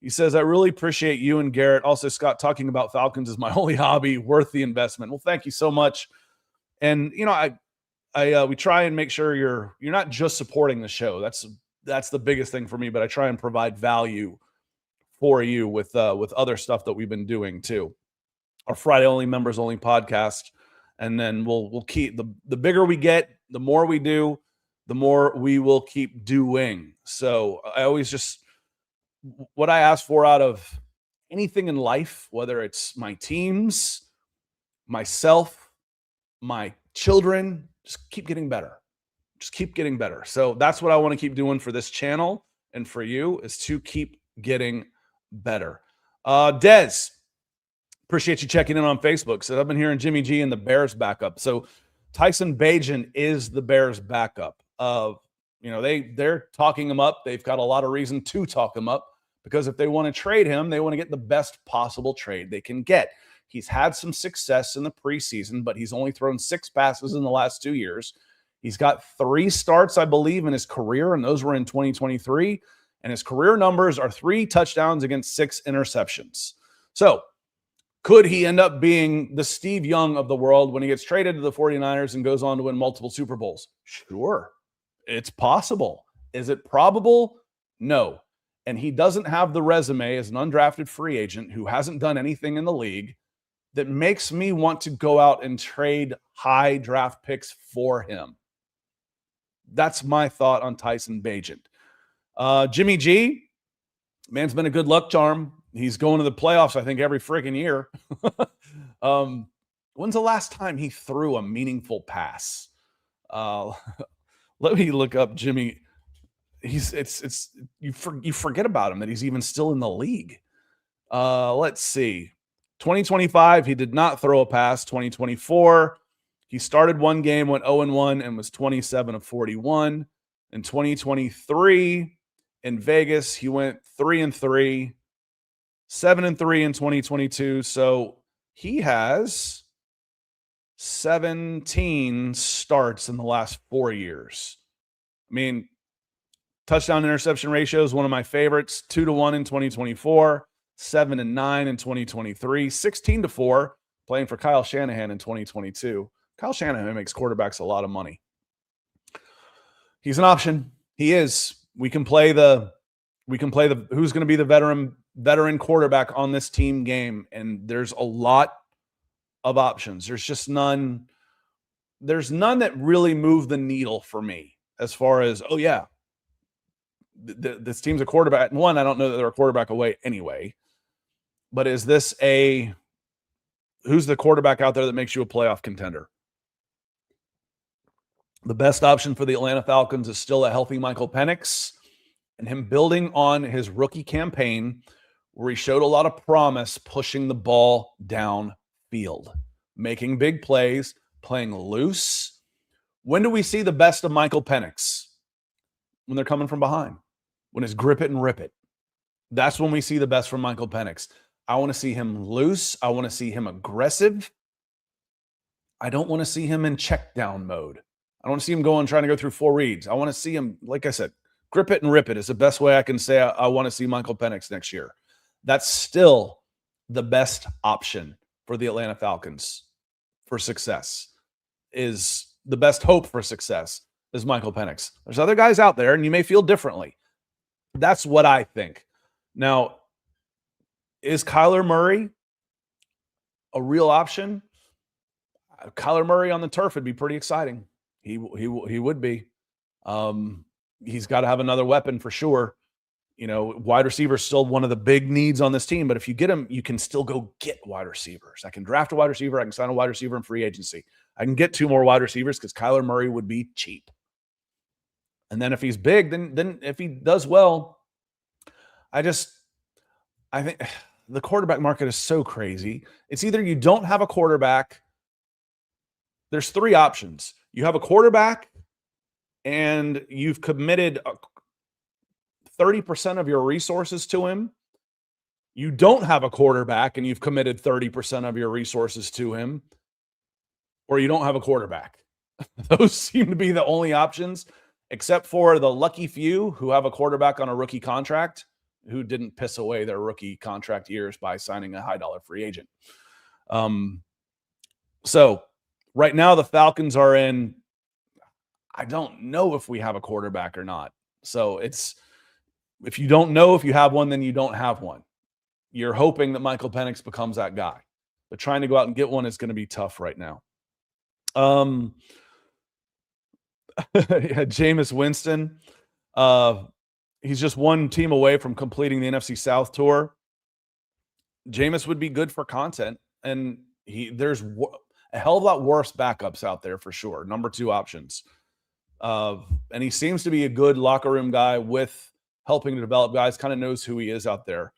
He says, I really appreciate you and Garrett. Also, Scott, talking about Falcons is my only hobby, worth the investment. Well, thank you so much. And, we try and make sure you're not just supporting the show. That's the biggest thing for me, but I try and provide value for you with other stuff that we've been doing too. Our Friday only, members only podcast. And then we'll keep the bigger we get, the more we do, the more we will keep doing. So I always what I ask for out of anything in life, whether it's my teams, myself, my children, just keep getting better. Just keep getting better. So that's what I want to keep doing for this channel and for you, is to keep getting better. Dez, appreciate you checking in on Facebook. So I've been hearing Jimmy G and the Bears backup. So Tyson Bagent is the Bears backup. They're talking him up. They've got a lot of reason to talk him up, because if they want to trade him, they want to get the best possible trade they can get. He's had some success in the preseason, but he's only thrown 6 passes in the last 2 years. He's got 3 starts, I believe, in his career, and those were in 2023. And his career numbers are 3 touchdowns against 6 interceptions. So could he end up being the Steve Young of the world when he gets traded to the 49ers and goes on to win multiple Super Bowls? Sure. It's possible. Is it probable? No. And he doesn't have the resume as an undrafted free agent who hasn't done anything in the league that makes me want to go out and trade high draft picks for him. That's my thought on Tyson Bagent. Jimmy G, man's been a good luck charm. He's going to the playoffs, I think, every freaking year. When's the last time he threw a meaningful pass? Let me look up Jimmy. You forget about him, that he's even still in the league. Let's see. 2025, he did not throw a pass. 2024, he started 1 game, went 0-1, and was 27 of 41. In 2023, in Vegas, he went 3-3, 7-3 in 2022. So he has 17 starts in the last 4 years. I mean, touchdown interception ratio is one of my favorites. 2-1 in 2024, 7-9 in 2023, 16-4 playing for Kyle Shanahan in 2022. Kyle Shanahan makes quarterbacks a lot of money. He's an option. He is. We can play the who's going to be the veteran quarterback on this team game, and there's a lot of options. There's just none. There's none that really move the needle for me as far as, oh yeah, this team's a quarterback. One, I don't know that they're a quarterback away anyway, but is this who's the quarterback out there that makes you a playoff contender? The best option for the Atlanta Falcons is still a healthy Michael Penix, and him building on his rookie campaign where he showed a lot of promise, pushing the ball downfield, making big plays, playing loose. When do we see the best of Michael Penix? When they're coming from behind, when it's grip it and rip it. That's when we see the best from Michael Penix. I want to see him loose. I want to see him aggressive. I don't want to see him in check down mode. I don't want to see him trying to go through 4 reads. I want to see him, like I said, grip it and rip it is the best way I can say I want to see Michael Penix next year. That's still the best option for the Atlanta Falcons for success, is the best hope for success is Michael Penix. There's other guys out there, and you may feel differently. That's what I think. Now, is Kyler Murray a real option? Kyler Murray on the turf would be pretty exciting. He would be. He's got to have another weapon for sure. Wide receiver is still one of the big needs on this team, but if you get him, you can still go get wide receivers. I can draft a wide receiver. I can sign a wide receiver in free agency. I can get 2 more wide receivers because Kyler Murray would be cheap. And then if he's big, then if he does well, I think the quarterback market is so crazy. It's either you don't have a quarterback. There's 3 options. You have a quarterback and you've committed 30% of your resources to him. You don't have a quarterback and you've committed 30% of your resources to him, or you don't have a quarterback. Those seem to be the only options. except for the lucky few who have a quarterback on a rookie contract who didn't piss away their rookie contract years by signing a high dollar free agent. So right now the Falcons are in, I don't know if we have a quarterback or not. So if you don't know if you have one, then you don't have one. You're hoping that Michael Penix becomes that guy. But trying to go out and get one is going to be tough right now. Jameis Winston. He's just one team away from completing the NFC South tour. Jameis would be good for content, and there's a hell of a lot worse backups out there for sure. Number 2 options. And he seems to be a good locker room guy with helping to develop guys, kind of knows who he is out there.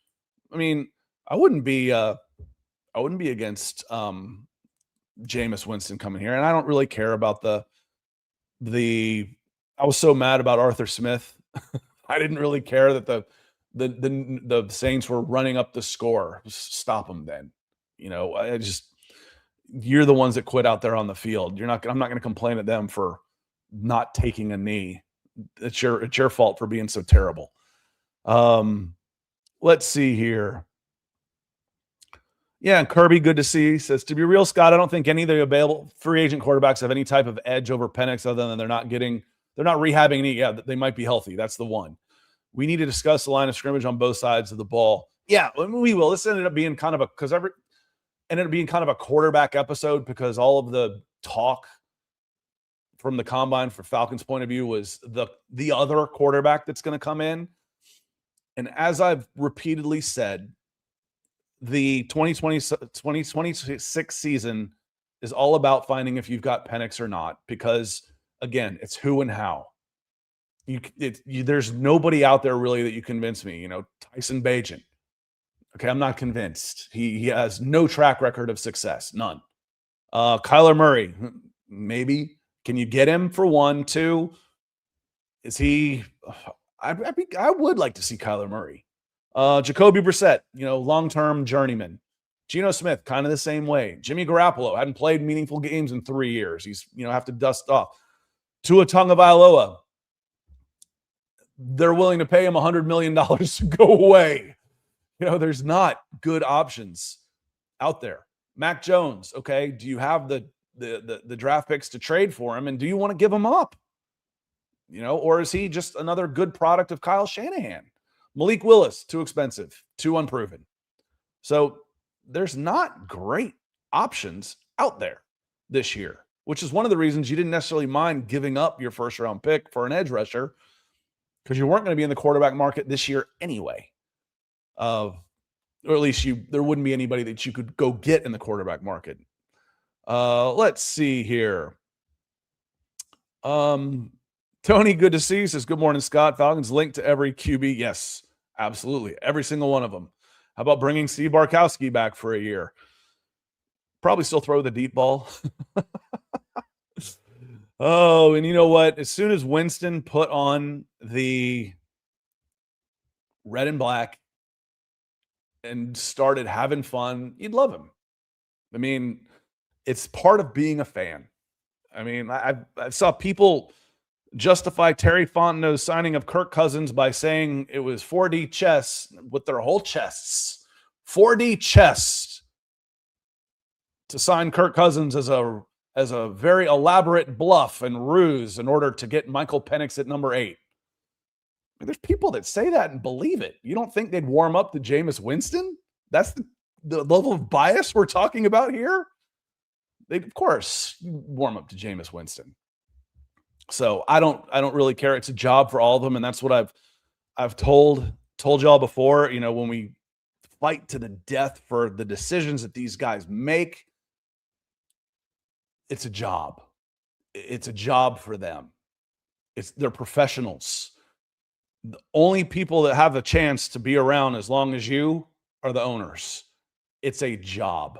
I mean, I wouldn't be against Jameis Winston coming here. And I don't really care about I was so mad about Arthur Smith. I didn't really care that the Saints were running up the score. Stop them then. You're the ones that quit out there on the field. I'm not going to complain at them for not taking a knee. It's your fault for being so terrible. Let's see here. Yeah, and Kirby, good to see. He says, to be real, Scott, I don't think any of the available free agent quarterbacks have any type of edge over Penix other than they're not rehabbing any. Yeah, they might be healthy. That's the one. We need to discuss the line of scrimmage on both sides of the ball. Yeah, we will. This ended up being kind of a quarterback episode because all of the talk from the combine for Falcons point of view was the other quarterback that's going to come in. And as I've repeatedly said, the 2026 season is all about finding if you've got Penix or not, because again, it's who and how. There's nobody out there really that you convince me. Tyson Bagent. Okay, I'm not convinced. He has no track record of success, none. Kyler Murray, maybe. Can you get him for 1, 2? Is he? I would like to see Kyler Murray. Jacoby Brissett, long-term journeyman. Geno Smith, kind of the same way. Jimmy Garoppolo hadn't played meaningful games in 3 years. He's, have to dust off. Tua Tagovailoa, they're willing to pay him $100 million to go away. There's not good options out there. Mac Jones, okay, do you have the draft picks to trade for him, and do you want to give him up? Or is he just another good product of Kyle Shanahan? Malik Willis, too expensive, too unproven. So there's not great options out there this year, which is one of the reasons you didn't necessarily mind giving up your first-round pick for an edge rusher, because you weren't going to be in the quarterback market this year anyway. Or at least there wouldn't be anybody that you could go get in the quarterback market. Let's see here. Tony, good to see you. Says, good morning, Scott. Falcons linked to every QB. Yes, absolutely. Every single one of them. How about bringing Steve Barkowski back for a year? Probably still throw the deep ball. Oh, and you know what? As soon as Winston put on the red and black and started having fun, you'd love him. I mean, it's part of being a fan. I mean, I saw people justify Terry Fontenot's signing of Kirk Cousins by saying it was 4D chess with their whole chests. 4D chess to sign Kirk Cousins as a very elaborate bluff and ruse in order to get Michael Penix at number 8. I mean, there's people that say that and believe it. You don't think they'd warm up to Jameis Winston? That's the level of bias we're talking about here? They'd, of course, warm up to Jameis Winston. So I don't really care. It's a job for all of them, and that's what I've told y'all before. When we fight to the death for the decisions that these guys make, it's a job. It's a job for them. They're professionals. The only people that have a chance to be around as long as you are the owners. It's a job.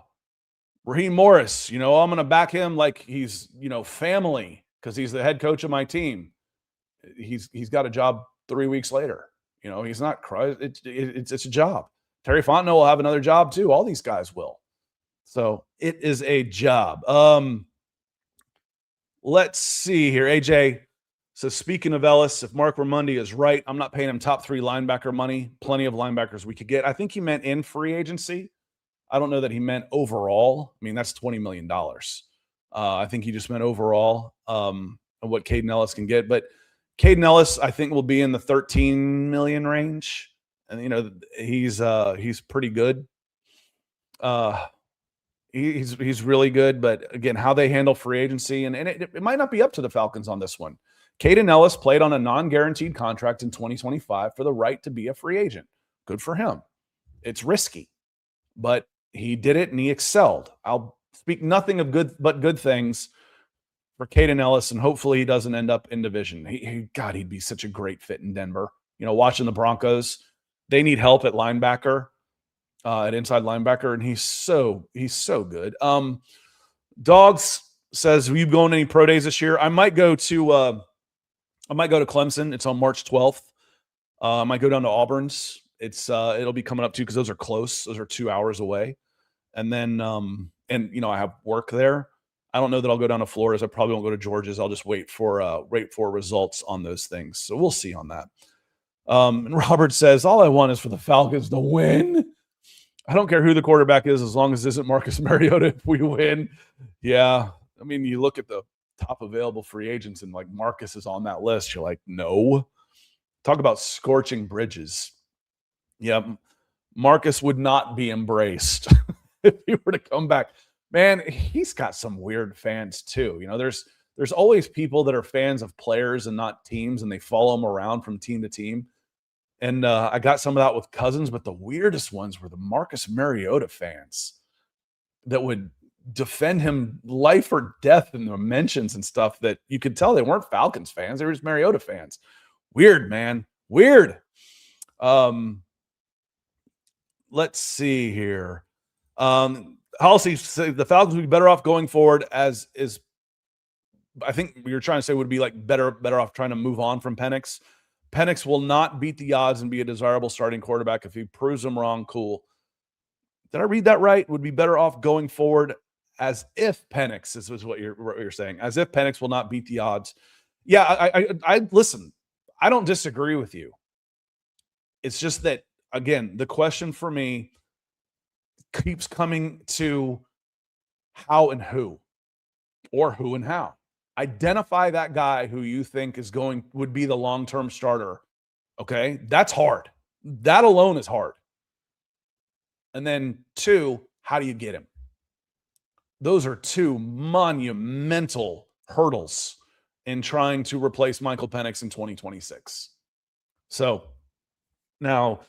Raheem Morris, I'm going to back him like he's, family, because he's the head coach of my team. He's got a job 3 weeks later. He's not crying. It's a job. Terry Fontenot will have another job too. All these guys will. So it is a job. Let's see here. AJ So speaking of Ellis, if Mark Ramundi is right, I'm not paying him top 3 linebacker money. Plenty of linebackers we could get. I think he meant in free agency. I don't know that he meant overall. I mean, that's $20 million. I think he just meant overall of what Caden Ellis can get. But Caden Ellis, I think, will be in the 13 million range. And, you know, he's pretty good. He's really good. But, again, how they handle free agency, and it might not be up to the Falcons on this one. Caden Ellis played on a non-guaranteed contract in 2025 for the right to be a free agent. Good for him. It's risky, but he did it and he excelled. I'll speak nothing of good but good things for Caden Ellis, and hopefully he doesn't end up in division. He'd be such a great fit in Denver. You know, watching the Broncos, they need help at linebacker, at inside linebacker, and he's so good. Dogs says, "Are you going to any pro days this year?" I might go to Clemson. It's on March 12th. I might go down to Auburn's. It'll be coming up too because those are close. Those are 2 hours away. And then, you know, I have work there. I don't know that I'll go down to Florida's. I probably won't go to Georgia's. I'll just wait for results on those things. So we'll see on that. And Robert says, all I want is for the Falcons to win. I don't care who the quarterback is as long as it isn't Marcus Mariota if we win. Yeah. I mean, you look at the top available free agents and like Marcus is on that list. You're like, no. Talk about scorching bridges. Yeah. Marcus would not be embraced if he were to come back. Man, he's got some weird fans too. You know, there's always people that are fans of players and not teams, and they follow them around from team to team. And I got some of that with Cousins, but the weirdest ones were the Marcus Mariota fans that would defend him life or death in the mentions and stuff that you could tell they weren't Falcons fans. They were just Mariota fans. Weird, man. Weird. Let's see here. Halsey said the Falcons would be better off going forward as is. I think you're trying to say would be like better off trying to move on from Penix. Penix will not beat the odds and be a desirable starting quarterback. If he proves them wrong, cool. Did I read that right? Would be better off going forward as if Penix is what you're saying, as if Penix will not beat the odds. Yeah, I listen. I don't disagree with you. It's just that, again, the question for me keeps coming to how and who, or who and how. Identify that guy who you think would be the long-term starter. Okay, that's hard. That alone is hard. And then 2, how do you get him? Those are 2 monumental hurdles in trying to replace Michael Penix in 2026. So now,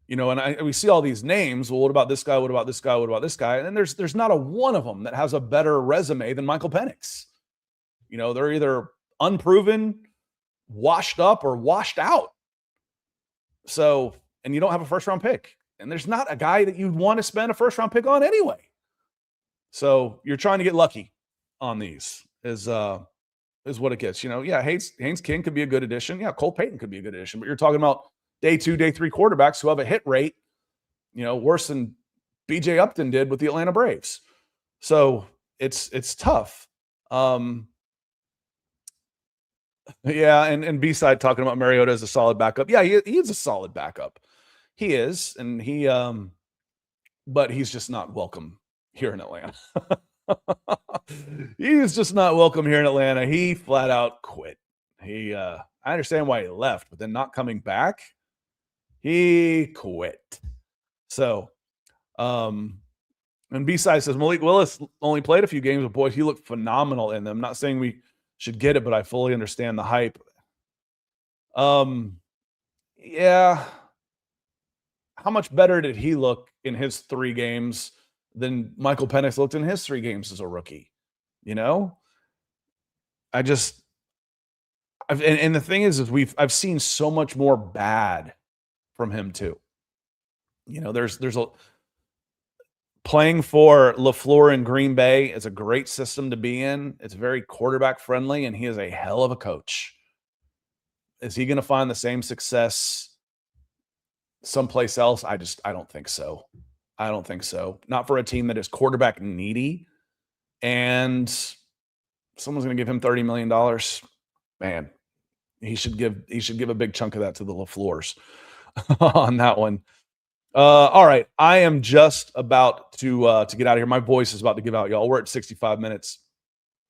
you know, and we see all these names. Well, what about this guy? What about this guy? What about this guy? And there's not a one of them that has a better resume than Michael Penix. You know, they're either unproven, washed up, or washed out. So, and you don't have a first-round pick. And there's not a guy that you'd want to spend a first-round pick on anyway. So you're trying to get lucky on these is what it gets. You know, yeah, Haynes King could be a good addition. Yeah, Cole Payton could be a good addition. But you're talking about day 2, day 3 quarterbacks who have a hit rate, you know, worse than BJ Upton did with the Atlanta Braves. So it's tough. Yeah, and B-side talking about Mariota as a solid backup. Yeah, he is a solid backup. He is, and but he's just not welcome here in Atlanta. He's just not welcome here in Atlanta. He flat out quit. I understand why he left, but then not coming back, he quit. So, and B-side says Malik Willis only played a few games, but boy, he looked phenomenal in them. I'm not saying we should get it, but I fully understand the hype. Yeah. How much better did he look in his 3 games than Michael Penix looked in his 3 games as a rookie? You know? And the thing is I've seen so much more bad from him too. You know, there's a playing for LaFleur in Green Bay is a great system to be in. It's very quarterback friendly, and he is a hell of a coach. Is he going to find the same success someplace else? I don't think so. I don't think so. Not for a team that is quarterback needy, and someone's going to give him $30 million. Man, He should give a big chunk of that to the LaFleurs on that one. All right, I am just about to get out of here. My voice is about to give out, y'all. We're at 65 minutes.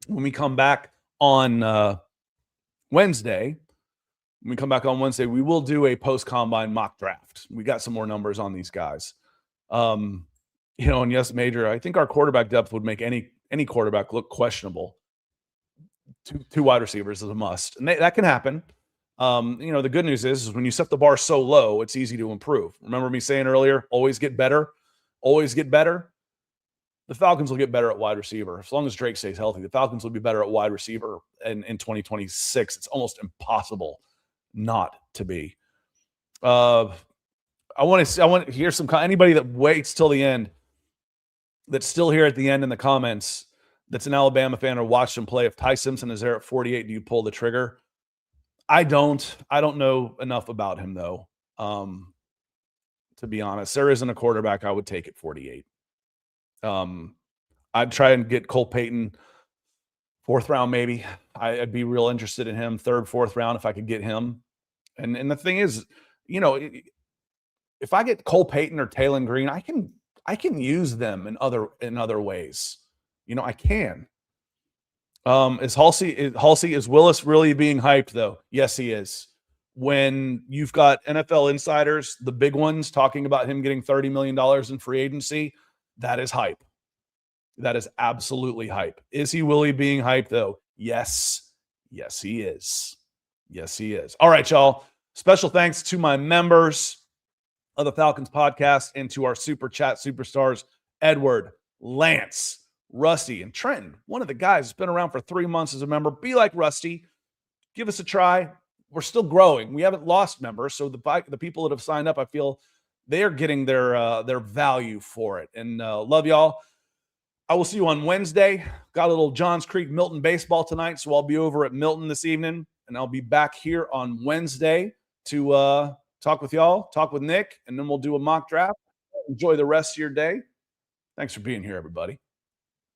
When we come back on Wednesday, we will do a post-combine mock draft. We got some more numbers on these guys. And yes, Major, I think our quarterback depth would make any quarterback look questionable. Two wide receivers is a must, and that can happen. The good news is when you set the bar so low, it's easy to improve. Remember me saying earlier, always get better. Always get better. The Falcons will get better at wide receiver. As long as Drake stays healthy, the Falcons will be better at wide receiver in 2026. It's almost impossible not to be. I want to hear anybody that waits till the end, that's still here at the end in the comments, that's an Alabama fan or watched him play. If Ty Simpson is there at 48, do you pull the trigger? I don't know enough about him, though. To be honest, there isn't a quarterback I would take at 48. I'd try and get Cole Payton, 4th round maybe. I'd be real interested in him, 3rd, 4th round if I could get him. And the thing is, if I get Cole Payton or Taylon Green, I can use them in other ways. I can. Is Willis really being hyped, though? Yes, he is. When you've got NFL insiders, the big ones, talking about him getting $30 million in free agency, that is hype. That is absolutely hype. Is he Willie being hyped, though? Yes. Yes, he is. Yes, he is. All right, y'all. Special thanks to my members of the Falcons podcast and to our Super Chat superstars, Edward, Lance, Rusty, and Trenton, one of the guys who's been around for 3 months as a member. Be like Rusty. Give us a try. We're still growing. We haven't lost members, so the people that have signed up, I feel they are getting their value for it. And love y'all. I will see you on Wednesday. Got a little Johns Creek Milton baseball tonight, so I'll be over at Milton this evening, and I'll be back here on Wednesday to talk with y'all, talk with Nick, and then we'll do a mock draft. Enjoy the rest of your day. Thanks for being here, everybody.